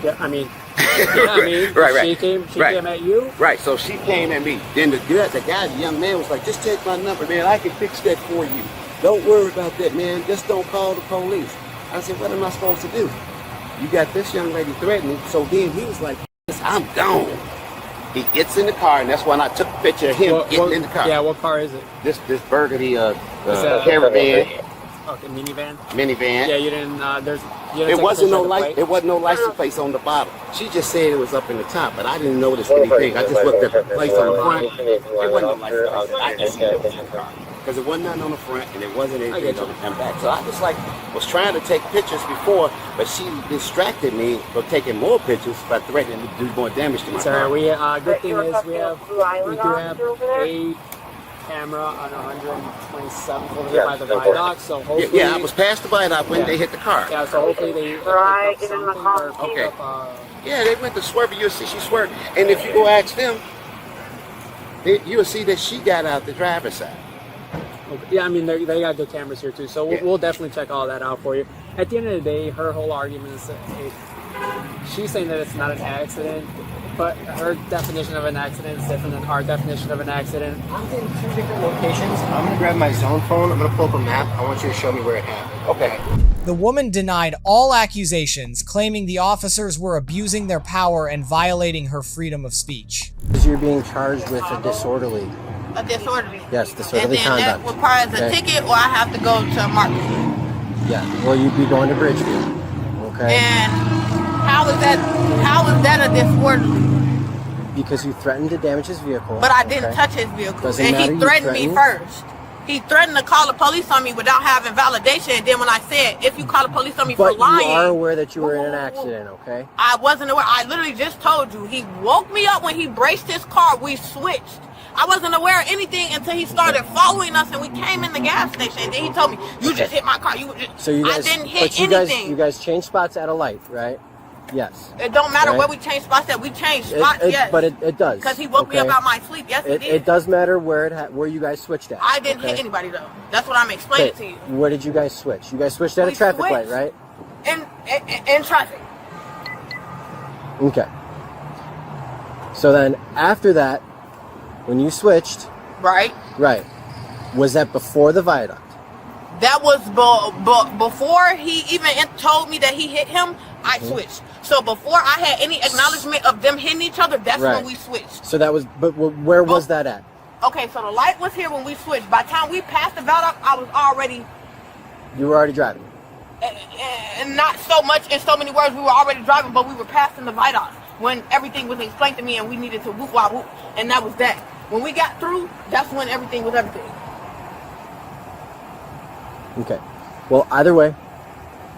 Yeah, I mean, right. She came at you? Right, so she came at me. Then the young man was like, just take my number, man. I can fix that for you. Don't worry about that, man. Just don't call the police. I said, what am I supposed to do? You got this young lady threatening. So then he was like, I'm gone. He gets in the car, and that's when I took a picture of him getting in the car. Yeah, what car is it? This burgundy caravan. Okay, minivan. Minivan. Yeah, you didn't. It wasn't no license plates on the bottom. She just said it was up in the top, but I didn't notice anything. I just looked at the place on the front. It wasn't no license plate. I just see it was in the car because it wasn't nothing on the front and it wasn't anything on the back. So I just was trying to take pictures before, but she distracted me from taking more pictures by threatening to do more damage to my car. We good thing is we do have a camera on 127th over here by the viaduct, so hopefully... I was past the viaduct when they hit the car. Yeah, so hopefully they picked up something or picked up... Yeah, they went to swerve, you'll see she swerved. And if you go ask them, you'll see that she got out the driver's side. Okay. Yeah, I mean, they got good cameras here too, so we'll definitely check all that out for you. At the end of the day, her whole argument is she's saying that it's not an accident, but her definition of an accident is different than our definition of an accident. I'm in 2 different locations. I'm going to grab my zone phone. I'm going to pull up a map. I want you to show me where it happened. Okay. The woman denied all accusations, claiming the officers were abusing their power and violating her freedom of speech. You're being charged with a disorderly. A disorderly? Yes, disorderly conduct. And then that requires a ticket, or I have to go to Marksville? Yeah, well, you'd be going to Bridgeview. Okay. And how is that a disorderly? Because you threatened to damage his vehicle. But I didn't touch his vehicle. Doesn't and matter, he threatened me first. He threatened to call the police on me without having validation. And then when I said, if you call the police on me for lying... But you are aware that you were in an accident, okay? I wasn't aware. I literally just told you. He woke me up when he braced his car. We switched. I wasn't aware of anything until he started following us and we came in the gas station. And then he told me, you just hit my car. So you guys, I didn't hit anything. You guys changed spots at a light, right? Yes. It don't matter where we change spots at. We change spots, yes. But it does. Because he woke me up out of my sleep. Yes, he did. It does matter where you guys switched at. I didn't hit anybody, though. That's what I'm explaining to you. Where did you guys switch? You guys switched at a traffic light, right? In traffic. Okay. So then, after that, when you switched... Right. Right. Was that before the viaduct? That was before he even told me that he hit him, I switched. So before I had any acknowledgement of them hitting each other, that's when we switched. So that was, but where was that at? Okay, so the light was here when we switched. By the time we passed the viaduct, I was already... You were already driving? And not so much in so many words, we were already driving, but we were passing the viaduct when everything was explained to me and we needed to whoop, wah, whoop, and that was that. When we got through, that's when everything was everything. Okay. Well, either way,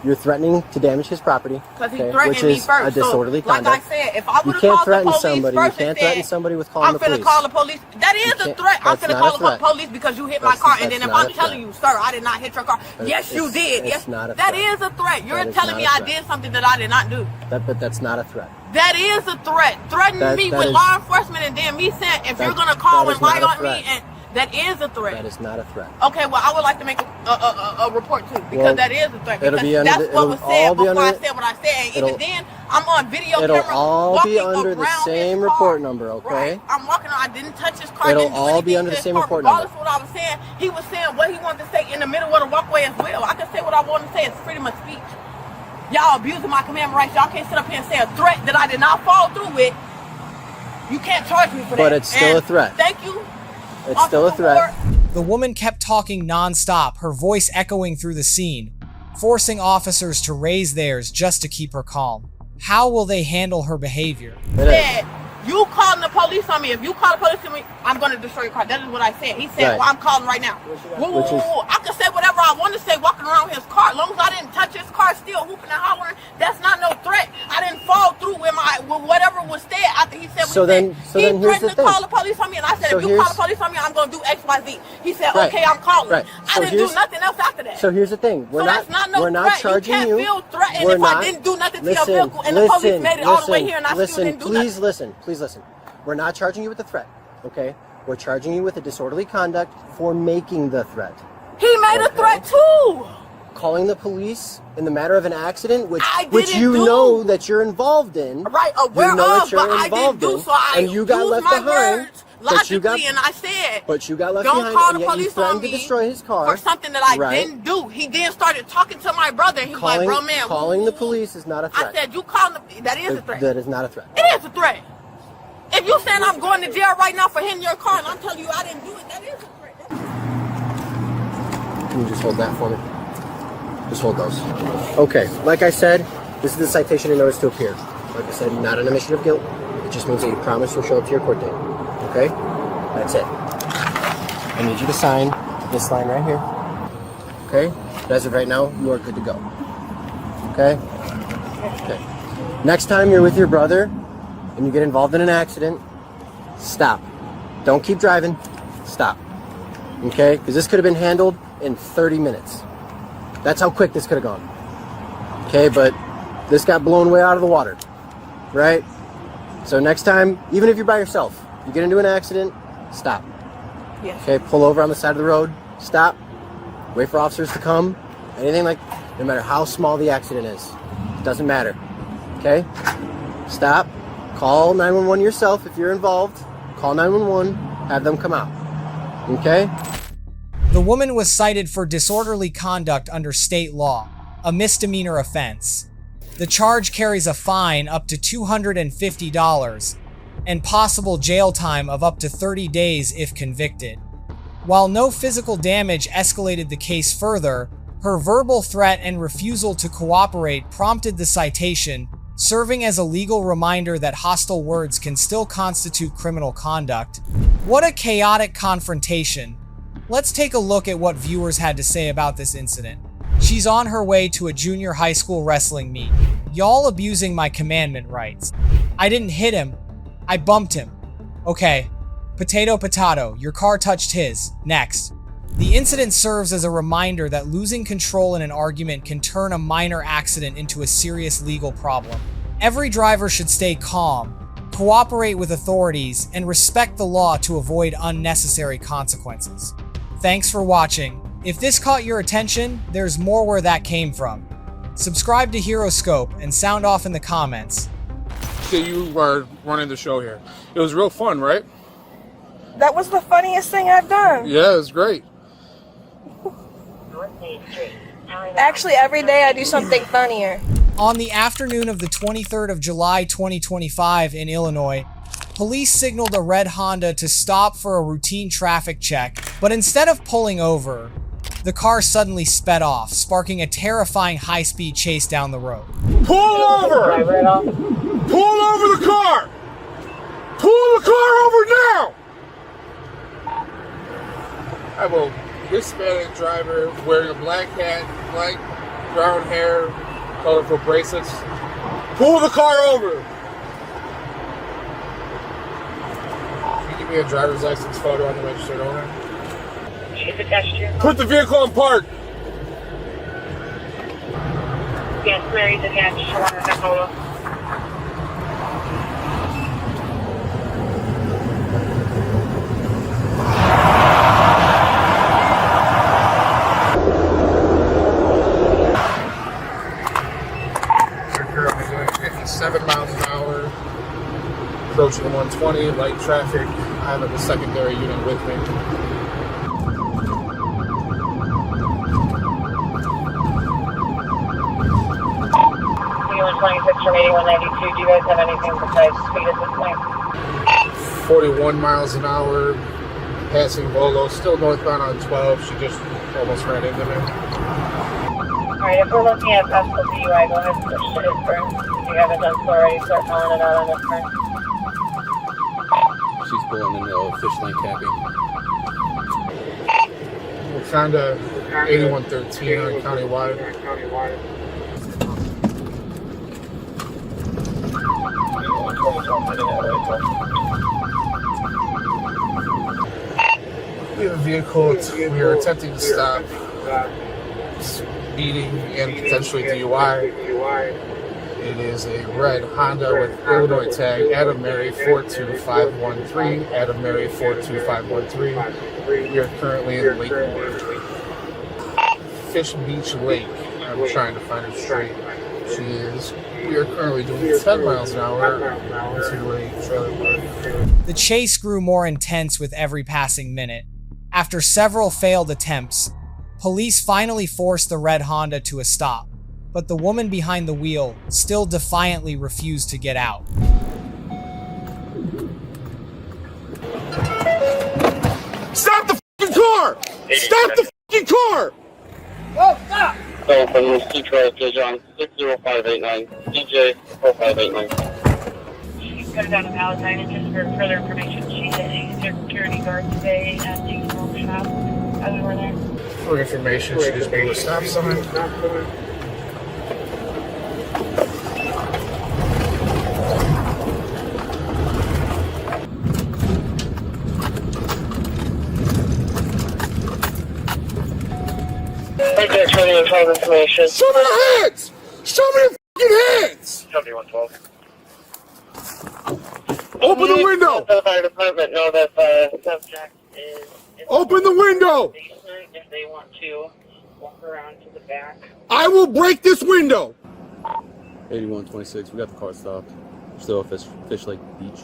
you're threatening to damage his property. Because he threatened me first. Which is a disorderly conduct. Like I said, if I would have called the police somebody, first you can't threaten somebody with calling the police. I'm finna call the police. That is a threat. I'm finna call the police because you hit my car. And then if I'm telling you, sir, I did not hit your car. Yes, you did. Yes, that is a threat. You're telling me I did something that I did not do. But that's not a threat. That is a threat. Threatening me with law enforcement and then me saying, if you're gonna call and lie on me, and that is a threat. That is not a threat. Okay, well, I would like to make a report too, because that is a threat. Because that's what was said before I said what I said. And even then, I'm on video camera. It'll all be under the same report number, okay? Right. I'm walking on. I didn't touch his car. It'll all be under the same report number. Regardless of what I was saying, he was saying what he wanted to say in the middle of the walkway as well. I can say what I want to say. It's freedom of speech. Y'all abusing my commandment rights. Y'all can't sit up here and say a threat that I did not follow through with. You can't charge me for that. But it's still a threat. Thank you. It's still a threat. The woman kept talking non-stop, her voice echoing through the scene, forcing officers to raise theirs just to keep her calm. How will they handle her behavior? Said you calling the police on me. If you call the police on me, I'm going to destroy your car. That is what I said. He said, well, I'm calling right now. I can say whatever I want to say walking around his car. As long as I didn't touch his car, still hooping and hollering, that's not no threat. I didn't fall through with whatever was said after he said what he said. He threatened to call the police on me, and I said, if you call the police on me, I'm going to do X, Y, Z. He said, okay, I'm calling. I didn't do nothing else after that. So here's the thing. We're not charging you. You can't feel threatened if I didn't do nothing to your vehicle, and the police made it all the way here, and I still didn't do nothing. Please listen. We're not charging you with a threat, okay? We're charging you with a disorderly conduct for making the threat. He made a threat too. Calling the police in the matter of an accident, which you know that you're involved in. Right, aware of, but I didn't do so. And you got left behind. Logically, and I said, but you got left don't behind, call and the yet police you threatened on me to destroy his car for something that I didn't do. He then started talking to my brother, and he was like, bro, man. Calling the police is not a threat. I said, you calling that is a threat. That is not a threat. It is a threat. If you saying I'm going to jail right now for hitting your car, and I'm telling you I didn't do it, that is a threat. Can you just hold that for me? Just hold those. Okay, like I said, this is the citation and notice to appear. Like I said, not an admission of guilt. It just means that you promise you'll show up to your court date. Okay? That's it. I need you to sign this line right here. Okay? But as of right now, you are good to go. Okay? Okay. Next time you're with your brother and you get involved in an accident, stop. Don't keep driving. Stop. Okay? Because this could have been handled in 30 minutes. That's how quick this could have gone. Okay? But this got blown way out of the water. Right? So next time, even if you're by yourself, you get into an accident, stop. Yes. Okay? Pull over on the side of the road. Stop. Wait for officers to come. Anything like, no matter how small the accident is. It doesn't matter. Okay? Stop. Call 911 yourself if you're involved. Call 911. Have them come out. Okay? The woman was cited for disorderly conduct under state law, a misdemeanor offense. The charge carries a fine up to $250 and possible jail time of up to 30 days if convicted. While no physical damage escalated the case further, her verbal threat and refusal to cooperate prompted the citation, serving as a legal reminder that hostile words can still constitute criminal conduct. What a chaotic confrontation. Let's take a look at what viewers had to say about this incident. She's on her way to a junior high school wrestling meet. Y'all abusing my commandment rights. I didn't hit him. I bumped him. Okay. Potato, potato. Your car touched his. Next. The incident serves as a reminder that losing control in an argument can turn a minor accident into a serious legal problem. Every driver should stay calm, cooperate with authorities, and respect the law to avoid unnecessary consequences. Thanks for watching. If this caught your attention, there's more where that came from. Subscribe to HeroScope and sound off in the comments. You are running the show here. It was real fun, right? That was the funniest thing I've done. Yeah, it was great. Actually, every day I do something funnier. On the afternoon of the 23rd of July 2025 in Illinois, police signaled a red Honda to stop for a routine traffic check, but instead of pulling over, the car suddenly sped off, sparking a terrifying high-speed chase down the road. Pull over! Pull over the car! Pull the car over now! I have a Hispanic driver wearing a black hat, black brown hair, colorful bracelets. Pull the car over! Can you give me a driver's license photo on the registered owner? Put the vehicle on park! Yes, Mary's attached. Photo. You're currently doing 57 miles an hour, approaching 120, light traffic. I have a secondary unit with me. 26 from 8192. Do you guys have anything besides speed at this point? 41 miles an hour, passing Bolo, still northbound on 12. She just almost ran into me. Alright, if we're looking at possible DUI, go ahead and push to his burn. If you haven't done so already, start calling it out on this burn. vehicle and then fish line capping. We found a 8113 on Countywide. We have a vehicle we are attempting to stop, speeding and potentially DUI. It is a red Honda with Illinois tag, Adam Mary 42513, Adam Mary 42513. We are currently in Lakemore. Fish Beach Lake. I'm trying to find her straight. She is. We are currently doing 10 miles an hour into a trailer park. The chase grew more intense with every passing minute. After several failed attempts, police finally forced the red Honda to a stop, but the woman behind the wheel still defiantly refused to get out. Stop the fucking car! Stop the fucking car! Oh, stop! So from this Detroit, John 60589, DJ 4589. She's got down to Palatine, and just for further information, she hit a security guard today at the smoke shop as we were there. For information, she just made a stop sign. Information. Show me your hands! Show me your fucking hands! 7112. Open the window! The fire department know that the subject is Open the window! if they want to walk around to the back. I will break this window! 8126, we got the car stopped. Still at Fish Lake Beach.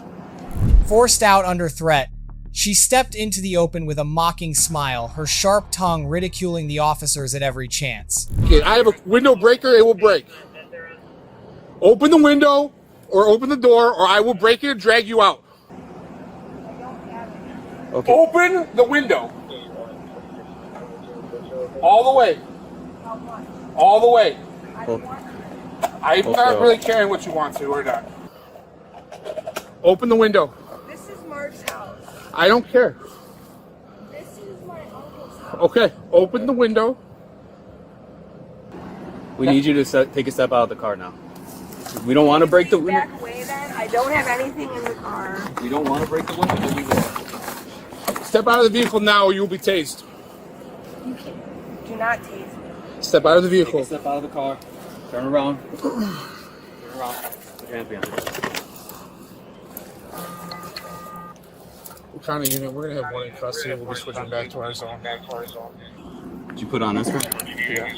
Forced out under threat, she stepped into the open with a mocking smile, her sharp tongue ridiculing the officers at every chance. Okay, I have a window breaker, it will break. Open the window, or open the door, or I will break it and drag you out. Okay. Open the window. All the way. All the way. I'm not really caring what you want to or not. Open the window. This is Mark's house. I don't care. This is my uncle's house. Okay, open the window. We need you to take a step out of the car now. We don't want to break the window. Back away then. I don't have anything in the car. We don't want to break the window, then we will. Step out of the vehicle now or you will be tased. You can do not tase me. Step out of the vehicle. Step out of the car. Turn around. Turn around. Put your hands behind you. What kind of unit? We're going to have one in custody. We'll be switching back to our zone. Did you put on escort? Yeah.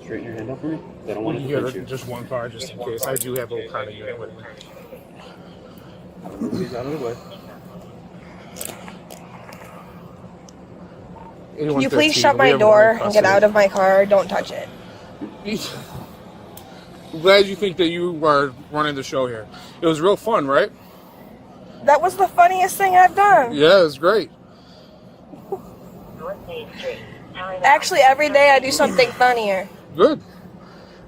Straighten your hand up for me. I don't want to hit you. Just one car, just in case. I do have a kind of unit with me. Move these out of the way. Can you please shut my door and get out of my car? Don't touch it. I'm glad you think that you are running the show here. It was real fun, right? That was the funniest thing I've done. Yeah, it was great. Actually, every day I do something funnier. Good.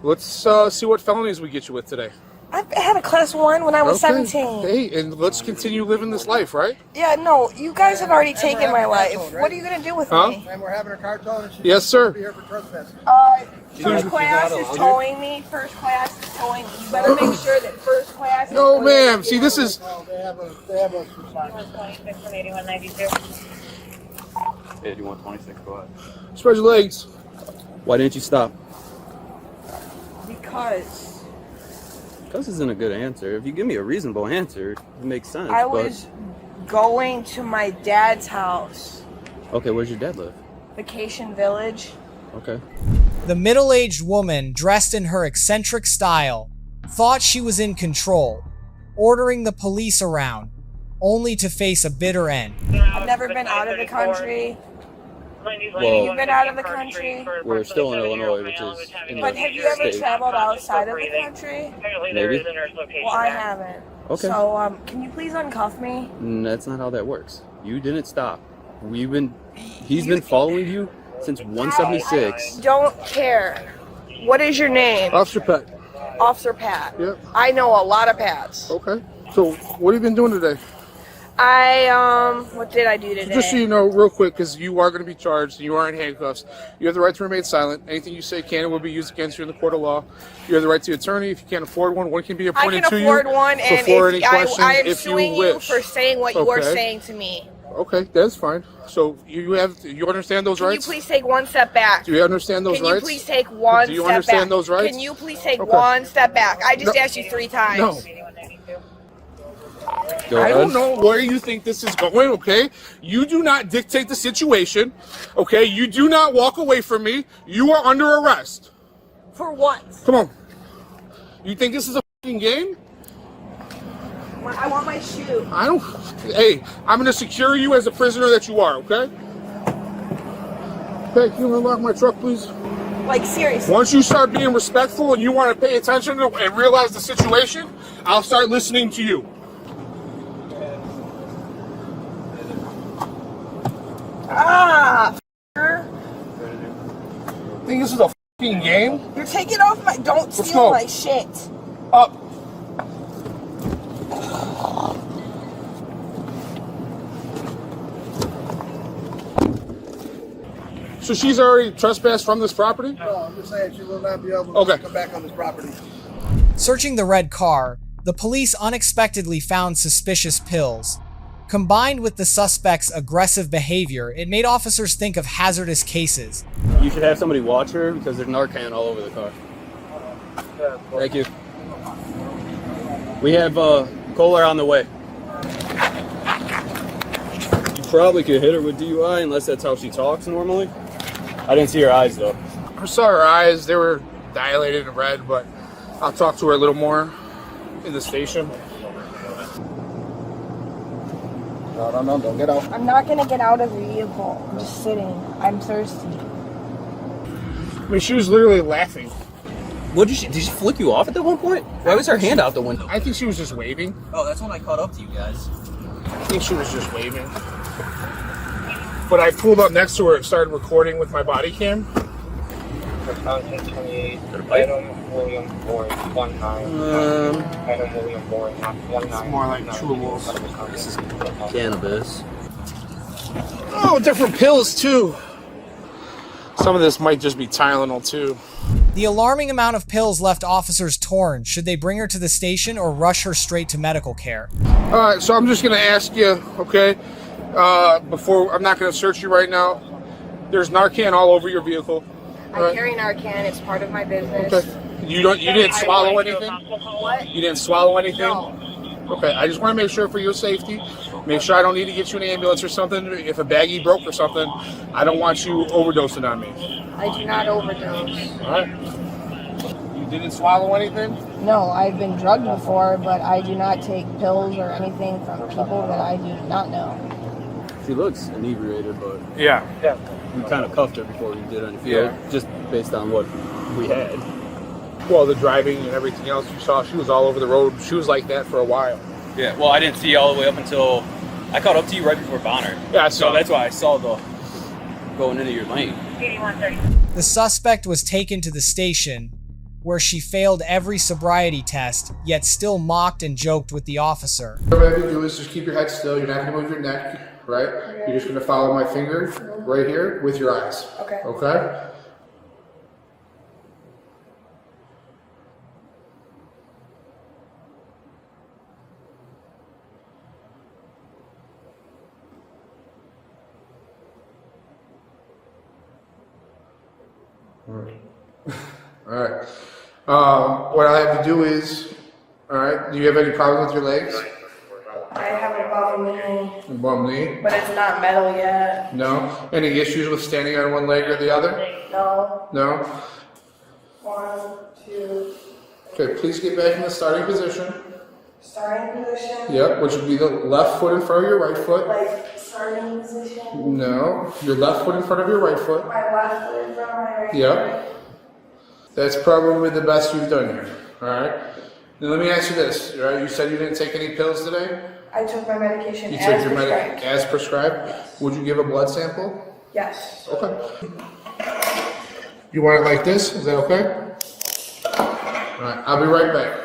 Let's see what felonies we get you with today. I had a class 1 when I was 17. Hey, and let's continue living this life, right? Yeah, no, you guys have already taken my life. What are you going to do with me? And we're having a car towing. Yes, sir. Here for trespassing. First class is towing me. First class is towing me. You better make sure that first class is No, ma'am. See, this is... They have a 26 from 8192. 8126, go ahead. Spread your legs. Why didn't you stop? Because isn't a good answer. If you give me a reasonable answer, it makes sense. I was going to my dad's house. Okay, where's your dad live? Vacation Village. Okay. The middle-aged woman, dressed in her eccentric style, thought she was in control, ordering the police around, only to face a bitter end. I've never been out of the country. Well, You've been out of the country? We're still in Illinois, which is in But the have you ever state. traveled outside of the country? Maybe. Well, I haven't. Okay. So, can you please uncuff me? That's not how that works. You didn't stop. He's been following you since 176. Don't care. What is your name? Officer Peck. Officer Pat. Yep. I know a lot of Pats. Okay. So what have you been doing today? What did I do today? So just so you know, real quick, because you are going to be charged and you are in handcuffs, you have the right to remain silent. Anything you say can and will be used against you in the court of law. You have the right to attorney. If you can't afford one can be appointed to you. I can afford one, and before any questions, I am if suing you for saying what you are saying to me. Okay, that's fine. So you understand those rights? Can you please take one step back? Do you understand those rights? Can you please take one step back? Do you understand those rights? Can you please take one step back? I just asked you 3 times. No. I don't know where you think this is going, okay? You do not dictate the situation, okay? You do not walk away from me. You are under arrest. For what? Come on. You think this is a f***ing game? I want my shoe. Hey, I'm going to secure you as a prisoner that you are, okay? Hey, can you unlock my truck, please? Like, seriously. Once you start being respectful and you want to pay attention and realize the situation, I'll start listening to you. Think this is a f***ing game? You're taking off my... Don't Let's steal go. my shit. Up. So she's already trespassed from this property? No, I'm just saying she will not be able to come back on this property. Searching the red car, the police unexpectedly found suspicious pills. Combined with the suspect's aggressive behavior, it made officers think of hazardous cases. You should have somebody watch her because there's Narcan all over the car. Thank you. We have Kohler on the way. You probably could hit her with DUI unless that's how she talks normally. I didn't see her eyes though. I saw her eyes. They were dilated and red, but I'll talk to her a little more in the station. No, don't get out. I'm not gonna get out of the vehicle. I'm just sitting. I'm thirsty. I mean, she was literally laughing. What did she flick you off at that one point? Why was her hand out the window? I think she was just waving. Oh, that's when I caught up to you guys. I think she was just waving. But I pulled up next to her and started recording with my body cam. Content 28, item William Boyd, 19. Item William Boyd, 19. It's more like chewables. This is cannabis. Oh, different pills too. Some of this might just be Tylenol too. The alarming amount of pills left officers torn. Should they bring her to the station or rush her straight to medical care? Alright, so I'm just going to ask you, okay, before, I'm not going to search you right now. There's Narcan all over your vehicle. I carry Narcan. It's part of my business. Okay. You didn't swallow anything? What? You didn't swallow anything? No. Okay, I just want to make sure for your safety. Make sure I don't need to get you an ambulance or something. If a baggie broke or something, I don't want you overdosing on me. I do not overdose. Alright. You didn't swallow anything? No, I've been drugged before, but I do not take pills or anything from people that I do not know. She looks inebriated, but yeah, we kind of cuffed her before we did anything. Yeah, just based on what we had. Well, the driving and everything else you saw, she was all over the road. She was like that for a while. Yeah, well, I didn't see all the way up until I caught up to you right before Bonner. Yeah, so that's why I saw the going into your lane. The suspect was taken to the station, where she failed every sobriety test, yet still mocked and joked with the officer. What I have to do is just keep your head still. You're not going to move your neck, right? You're just going to follow my finger right here with your eyes. Okay. Okay? Alright. What I have to do is, alright, do you have any problems with your legs? I have a bum knee, A bum knee? but it's not metal yet. No? Any issues with standing on one leg or the other? No. No? 1, 2. Okay, please get back in the starting position. Starting position. Yep, which would be the left foot in front of your right foot. Like starting position. No, your left foot in front of your right foot. My left foot in front of my right Yep. That's probably the best you've done here. Alright? Now let me ask you this. Alright, you said you didn't take any pills today? I took my medication You as took your prescribed. as prescribed? Would you give a blood sample? Yes. Okay. You want it like this? Is that okay? Alright, I'll be right back.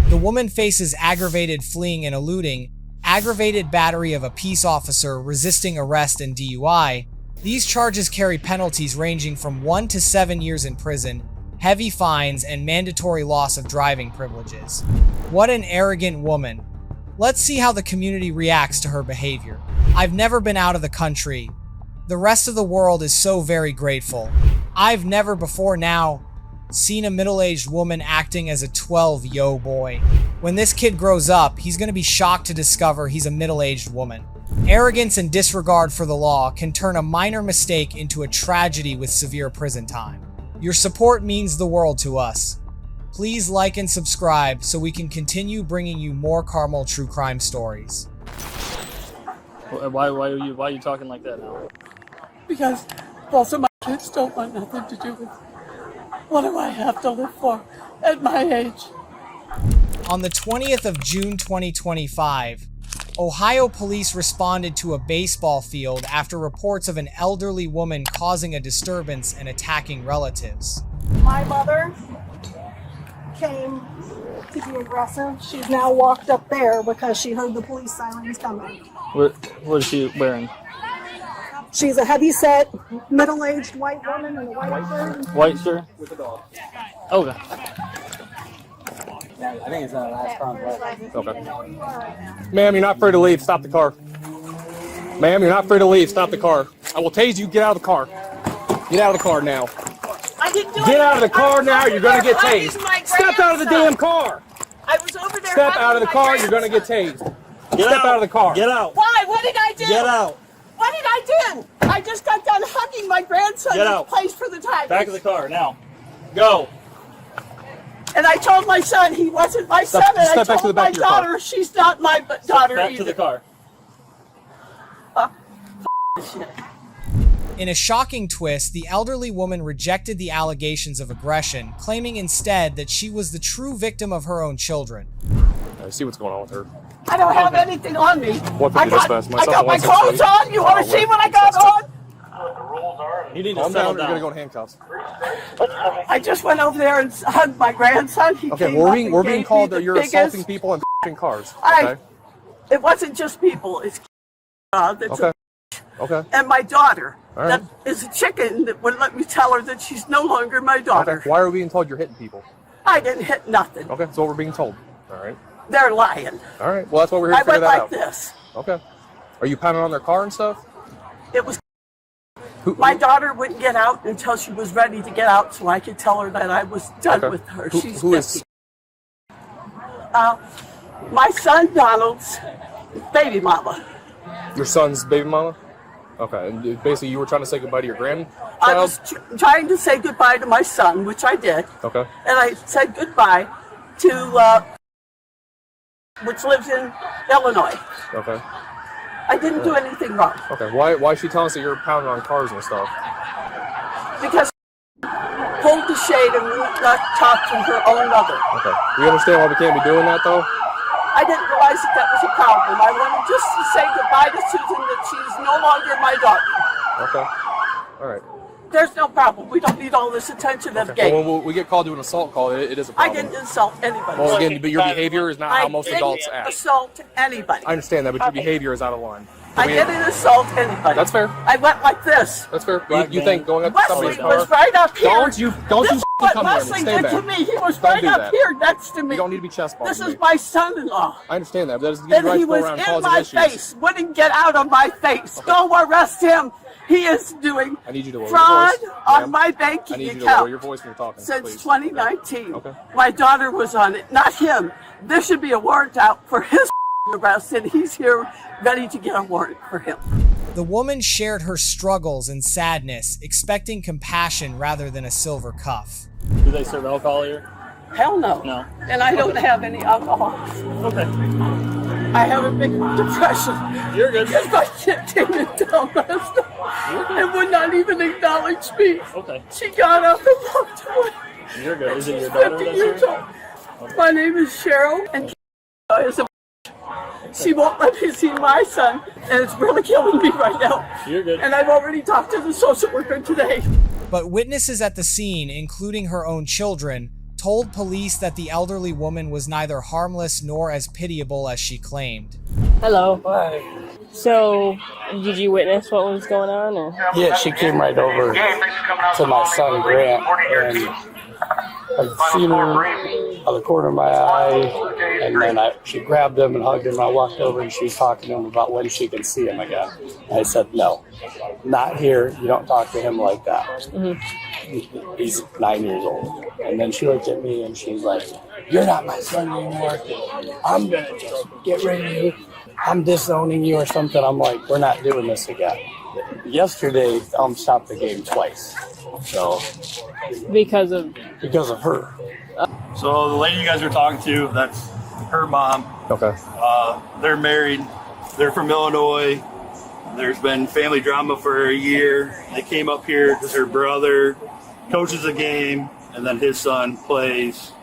The woman faces aggravated fleeing and eluding, aggravated battery of a peace officer, resisting arrest, and DUI. These charges carry penalties ranging from 1 to 7 years in prison, heavy fines, and mandatory loss of driving privileges. What an arrogant woman. Let's see how the community reacts to her behavior. I've never been out of the country. The rest of the world is so very grateful. I've never before now seen a middle-aged woman acting as a 12-yo boy. When this kid grows up, he's gonna be shocked to discover he's a middle-aged woman. Arrogance and disregard for the law can turn a minor mistake into a tragedy with severe prison time. Your support means the world to us. Please like and subscribe so we can continue bringing you more Carmel true crime stories. Why are you talking like that now? Because both of my kids don't want nothing to do with it. What do I have to live for at my age? On the 20th of June 2025, Ohio police responded to a baseball field after reports of an elderly woman causing a disturbance and attacking relatives. My mother came to be aggressive. She's now walked up there because she heard the police sirens coming. What is she wearing? She's a heavy-set, middle-aged white woman in a white shirt. White shirt? With a dog. Okay. I think it's the last contact. Okay. Ma'am, you're not free to leave. Stop the car. Ma'am, you're not free to leave. Stop the car. I will tase you. Get out of the car. Get out of the car now. I didn't do Get out of the car now. You're going to get tased. Step out of the damn car. I was over there. Step out of the car. You're going to get tased. Step out of the car. Get out. Why? What did I do? Get out. What did I do? I just got done hugging my grandson Get in out. place for the time. Back of the car now. Go. And I told my son he wasn't my son, and I told my daughter she's not my daughter Back either. to the car. Shit. In a shocking twist, the elderly woman rejected the allegations of aggression, claiming instead that she was the true victim of her own children. I see what's going on with her. I don't have anything on me. I got my clothes on. You want to see what I got on? You need to calm down. You're gonna go in handcuffs. I just went over there and hugged my grandson. He Okay, came we're up being and called gave that me you're the assaulting biggest- people and f***ing cars. I- Okay. It wasn't just people. It's that's Okay. Okay. and my daughter. All right. That is a chicken that wouldn't let me tell her that she's no longer my daughter. Okay. Why are we being told you're hitting people? I didn't hit nothing. Okay, so we're being told. All right. They're lying. All right. Well, that's what we're here to I figure went that like out. this. Okay. Are you pounding on their car and stuff? It was. My daughter wouldn't get out until she was ready to get out, so I could tell her that I was done with her. She's Who 50. My son Donald's baby mama. Your son's baby mama? Okay, and basically you were trying to say goodbye to your grandchild? I was trying to say goodbye to my son, which I did, Okay. and I said goodbye to which lives in Illinois. Okay. I didn't do anything wrong Okay. Why is she telling us that you're pounding on cars and stuff? because pulled the shade and would not talk to her own mother. Okay. You understand why we can't be doing that though? I didn't realize that was a problem. I wanted just to say goodbye to Susan, that she's no longer my daughter. Okay. All right. There's no problem. We don't need all this attention at the gate. Well, when we get called to an assault call, it is a I problem. didn't insult anybody. Well, again, but your behavior is not how most adults I didn't act. assault anybody. I understand that, but your behavior is out of line. I didn't assault anybody. That's fair. I went like this. That's fair. You think going up to somebody's Wesley car? was right up here. Don't you This is what come here. Wesley Stay did back. to me. He was Don't right do up that. here next to me. You don't need to be chest bumping This is me. my son-in-law. I understand that, but that doesn't give And you right he to go was around in causing my issues. face. Wouldn't get out of my face. Go arrest him. He is doing I need you to lower fraud your voice. on Ma'am. my banking I need you to account. lower your voice when you're talking, Since please. 2019. Okay. My daughter was on it, not him. There should be a warrant out for his arrest, and he's here ready to get a warrant for him. The woman shared her struggles and sadness, expecting compassion rather than a silver cuff. Do they serve alcohol here? Hell no. No. And I don't have any alcohol. Okay. I have a big depression. You're good. Because my kid came in town last night and would not even acknowledge me. Okay. She got up and walked away. You're good. Is it your She's daughter 50 that's years here? old. My name is Cheryl, and is a she won't let me see my son, and it's really killing me right now. You're good. And I've already talked to the social worker today. But witnesses at the scene, including her own children, told police that the elderly woman was neither harmless nor as pitiable as she claimed. Hello. Hi. So, did you witness what was going on? Or? Yeah, she came right over to my son Grant, and I seen her out of the corner of my eye, and then she grabbed him and hugged him. I walked over and she was talking to him about when she can see him again. And I said, no, not here. You don't talk to him like that. Mm-hmm. He's 9 years old. And then she looked at me and she's like, you're not my son anymore. I'm going to just get rid of you. I'm disowning you or something. I'm like, we're not doing this again. Yesterday, stopped the game twice. So because of her. So the lady you guys are talking to, that's her mom. Okay. They're married. They're from Illinois. There's been family drama for a year. They came up here because her brother coaches a game, and then his son plays.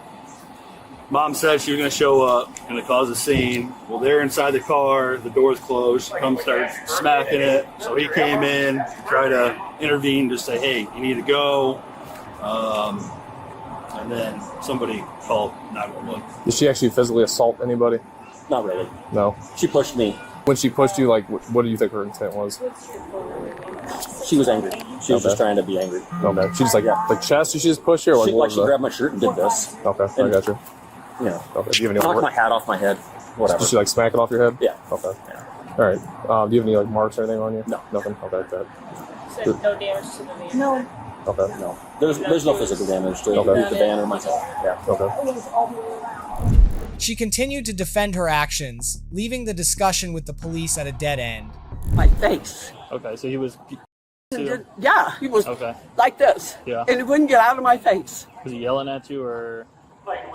Mom said she was going to show up, going to cause a scene. Well, they're inside the car. The door's closed. She comes, starts smacking it. So he came in to try to intervene, to say, hey, you need to go. And then somebody called 911. Did she actually physically assault anybody? Not really. No. She pushed me. When she pushed you, like, what do you think her intent was? She was angry. She was just trying to be angry. Okay. She just like chest? Did she just push you? Or like, she grabbed my shirt and did this. Okay, I got you. You know, okay. Do you have any knocked my hat off my head. Whatever. Did she like smack it off your head? Yeah. Okay. Yeah. All right. Do you have any like marks or anything on you? No. Nothing. Okay. Good. So no damage to the van? No. Okay. No. There's no physical damage to the van or myself. Yeah. Okay. She continued to defend her actions, leaving the discussion with the police at a dead end. My face. Okay, so he was... Yeah, he was okay. like this. Yeah. And he wouldn't get out of my face. Was he yelling at you, or...?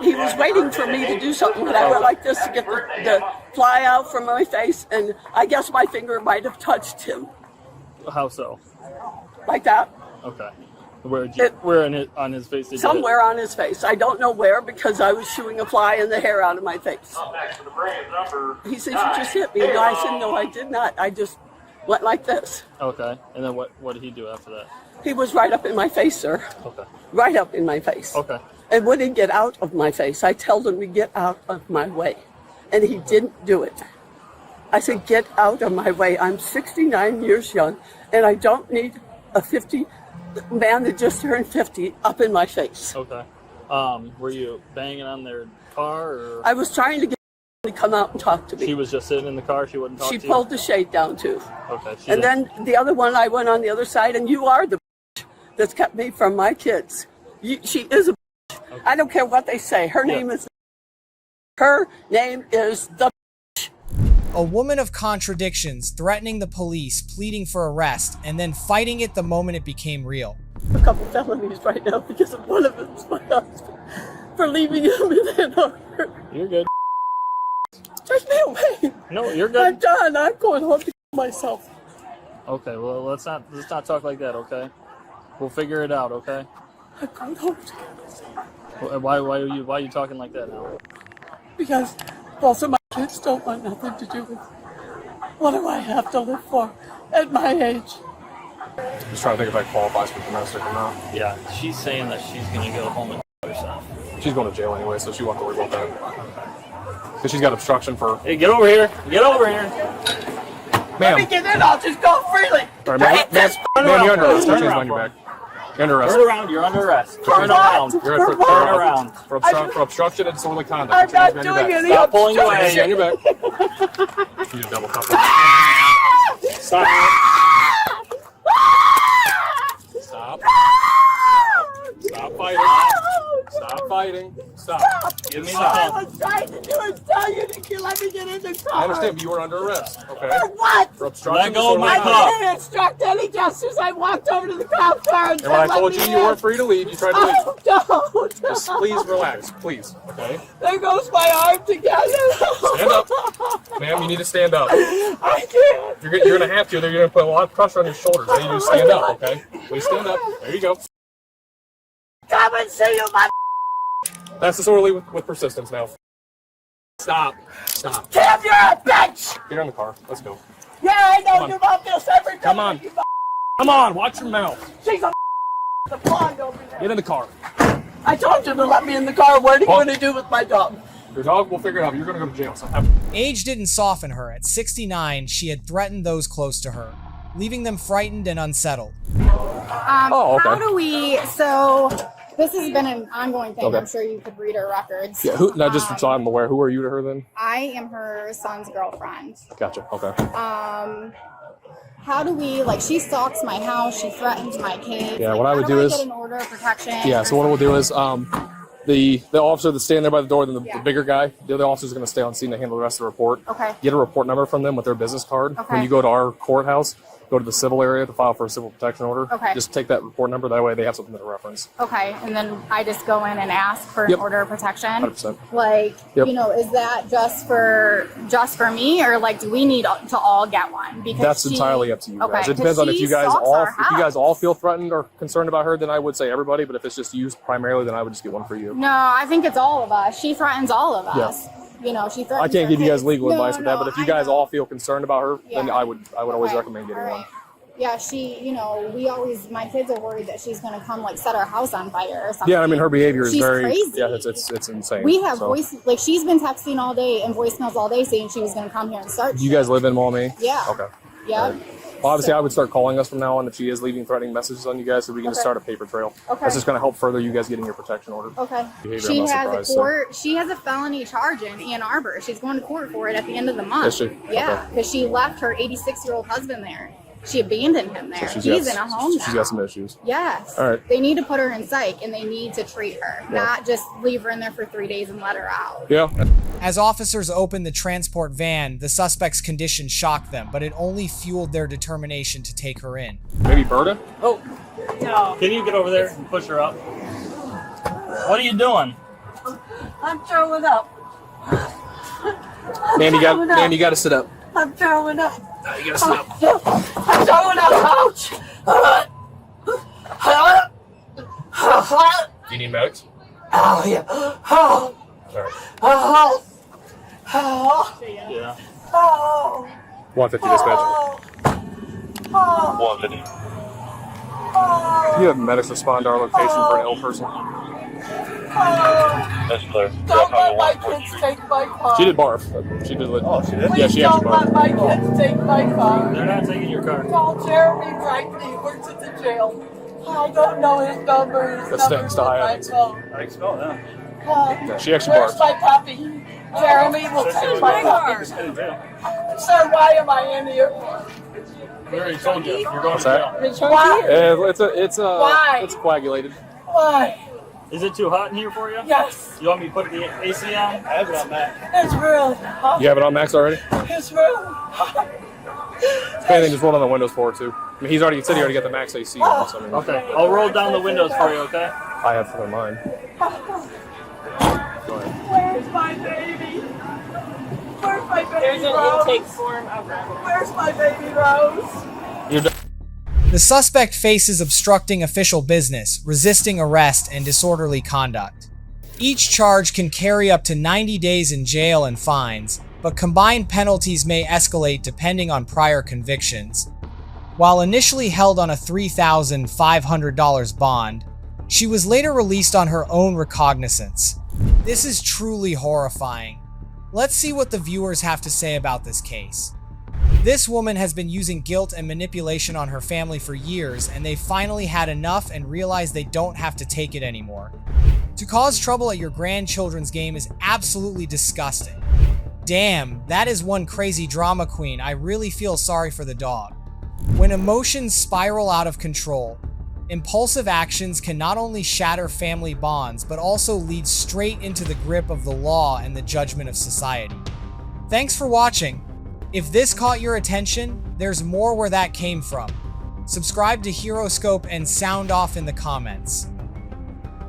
He was waiting for me to do something, but I went like this to get the fly out from my face, and I guess my finger might have touched him. How so? Like that. Okay. Where on his face? Somewhere on his face. I don't know where, because I was shooing a fly in the hair out of my face. He said, you just hit me. And I said, no, I did not. I just went like this. Okay. And then what did he do after that? He was right up in my face, sir. Okay. Right up in my face. Okay. And when he get out of my face, I told him to get out of my way. And he didn't do it. I said, get out of my way. I'm 69 years young, and I don't need a 50 man that just turned 50 up in my face. Okay. Were you banging on their car, or? I was trying to get him to come out and talk to me. She was just sitting in the car. She wouldn't talk to you? She pulled the shade down, too. Okay. And then the other one, I went on the other side, and you are the that's kept me from my kids. She is a okay. I don't care what they say. Her name is the A woman of contradictions, threatening the police, pleading for arrest, and then fighting it the moment it became real. A couple felonies right now because of one of them is my husband for leaving him in that order. You're good. Take me away. No, you're good. I'm done. I'm going home to kill myself. Okay, well let's not talk like that, okay? We'll figure it out, okay? I'm going home to kill myself. Why are you talking like that now? Because both of my kids don't want nothing to do with it. What do I have to live for at my age? Just trying to think if that qualifies for domestic or not. Yeah, she's saying that she's going to go home and herself. She's going to jail anyway, so she won't have to worry about that. Because she's got obstruction for... Hey, get over here. Get over here. Let me get in. I'll just go freely. All right, ma'am, you're under arrest. Turn around. You're under arrest. Turn around. You're under arrest. Turn around. Turn around. For obstruction and disorderly conduct. I'm not doing any Stop pulling away. On your back. You just double cup. Stop. Stop. Stop fighting. Stop fighting. Stop. Give me the phone. All I was trying to do is tell you to let me get in the car. I understand, but you were under arrest. Okay. For what? For obstruction. Let go of my I car. didn't instruct any justice. I walked over to the cop car and when I told you weren't free to leave, you tried to leave. Oh, no. Just please relax, please. Okay. There goes my arm together. Stand up, ma'am. You need to stand up. I can't. You're gonna have to. They're gonna put a lot of pressure on your shoulders. I need you to stand up. Okay. Please stand up. There you go. Come and see you, my. That's disorderly with persistence now. Stop. Stop. Tim, you're a bitch. Get in the car. Let's go. Yeah, I know you about this every time. Come on. Come on. Watch your mouth. She's a. The pond over there. Get in the car. I told you to let me in the car. What are you going to do with my dog? Your dog, we'll figure it out. You're going to go to jail. So Age didn't soften her. At 69, she had threatened those close to her, leaving them frightened and unsettled. Oh, okay. How do we, so this has been an ongoing thing. Okay. I'm sure you could read her records. Yeah, who, now just so I'm aware, who are you to her then? I am her son's girlfriend. Gotcha, okay. How do we, like, she stalks my house, she threatens my kids. Yeah, like, what I would do is, get an order of protection? yeah, so what we'll do is, the officer that's standing there by the door, then the bigger guy, the other officer's going to stay on scene to handle the rest of the report. Okay. Get a report number from them with their business card. Okay. When you go to our courthouse, go to the civil area to file for a civil protection order. Okay. Just take that report number. That way they have something to reference. Okay, and then I just go in and ask for an order of protection. 100%. Like, Yep. you know, is that just for me, or like, do we need to all get one? Because That's entirely up to you guys. It 'cause depends on if she you guys stalks all our feel threatened or concerned about her. Then I would say everybody. But if it's just used primarily, then I would just get one for you. No, I think it's all of us. She threatens all of us. You know, she threatens. I can't our give you guys kids. legal No, advice with that. But if you guys all feel concerned about her, then Yeah. I would always Okay. recommend getting one. Yeah, she, you know, my kids are worried that she's going to come, like, set our house on fire or something. Yeah, I mean her behavior is She's very crazy. yeah, it's insane. We have So, like, she's been texting all day and voicemails all day saying she was going to come here and start. do you guys live in Maumee? Yeah. Okay. Yeah. Well, obviously, I would start calling us from now on if she is leaving threatening messages on you guys, so we can just Okay. start a paper trail. Okay. That's just going to help further you guys getting your protection order. Okay. Behavior, She I'm not has surprised, a so. court. She has a felony charge in Ann Arbor. She's going to court for it at the end of the month. Is she? Yeah, Okay. because she left her 86-year-old husband there. She abandoned him there. So He's in a home now. She's got some issues. Yes. All right. They need to put her in psych and they need to treat her, Yeah. not just leave her in there for 3 days and let her out. Yeah. As officers opened the transport van, the suspect's condition shocked them, but it only fueled their determination to take her in. Maybe Berta? Oh, no. Can you get over there and push her up? What are you doing? I'm throwing up. Man, you got to sit up. I'm throwing up. You got to sit up. I'm throwing up. Ouch. Do you need medics? Oh, yeah. Oh. All right. Oh. Oh. Yeah. Oh. 150 dispatch. Oh. 150. You have medics respond to our location for an ill person. That's clear. Don't let my kids take my car. She did barf. She did. Oh, she did? Yeah, she Please actually don't let barfed. my kids take my car. They're not taking your car. Call Jeremy Brightly. He works at the jail. I don't know his number. His That number's stinks to on high my heavens. phone. How do you spell that? Yeah, she actually Where's barfed. my puppy? Jeremy will take my puppy. Sir, why am I in here? We already told you. You're going What's to that? jail. Why? Why? It's coagulated. Why? Is it too hot in here for you? Yes. You want me to put the AC on? I have it on that. It's really hot. You have it on max already? It's really hot. If anything, just roll down the windows for it too. I mean, he already got the max AC on. So, I mean, Okay. I'll roll down the windows for you, okay? I have for mine. Where's my baby? Where's my baby There's an Rose? intake form of Where's my baby Rose? You're done. The suspect faces obstructing official business, resisting arrest, and disorderly conduct. Each charge can carry up to 90 days in jail and fines, but combined penalties may escalate depending on prior convictions. While initially held on a $3,500 bond, she was later released on her own recognizance. This is truly horrifying. Let's see what the viewers have to say about this case. This woman has been using guilt and manipulation on her family for years, and they finally had enough and realized they don't have to take it anymore. To cause trouble at your grandchildren's game is absolutely disgusting. Damn, that is one crazy drama queen. I really feel sorry for the dog. When emotions spiral out of control, impulsive actions can not only shatter family bonds, but also lead straight into the grip of the law and the judgment of society. Thanks for watching. If this caught your attention, there's more where that came from. Subscribe to HeroScope and sound off in the comments.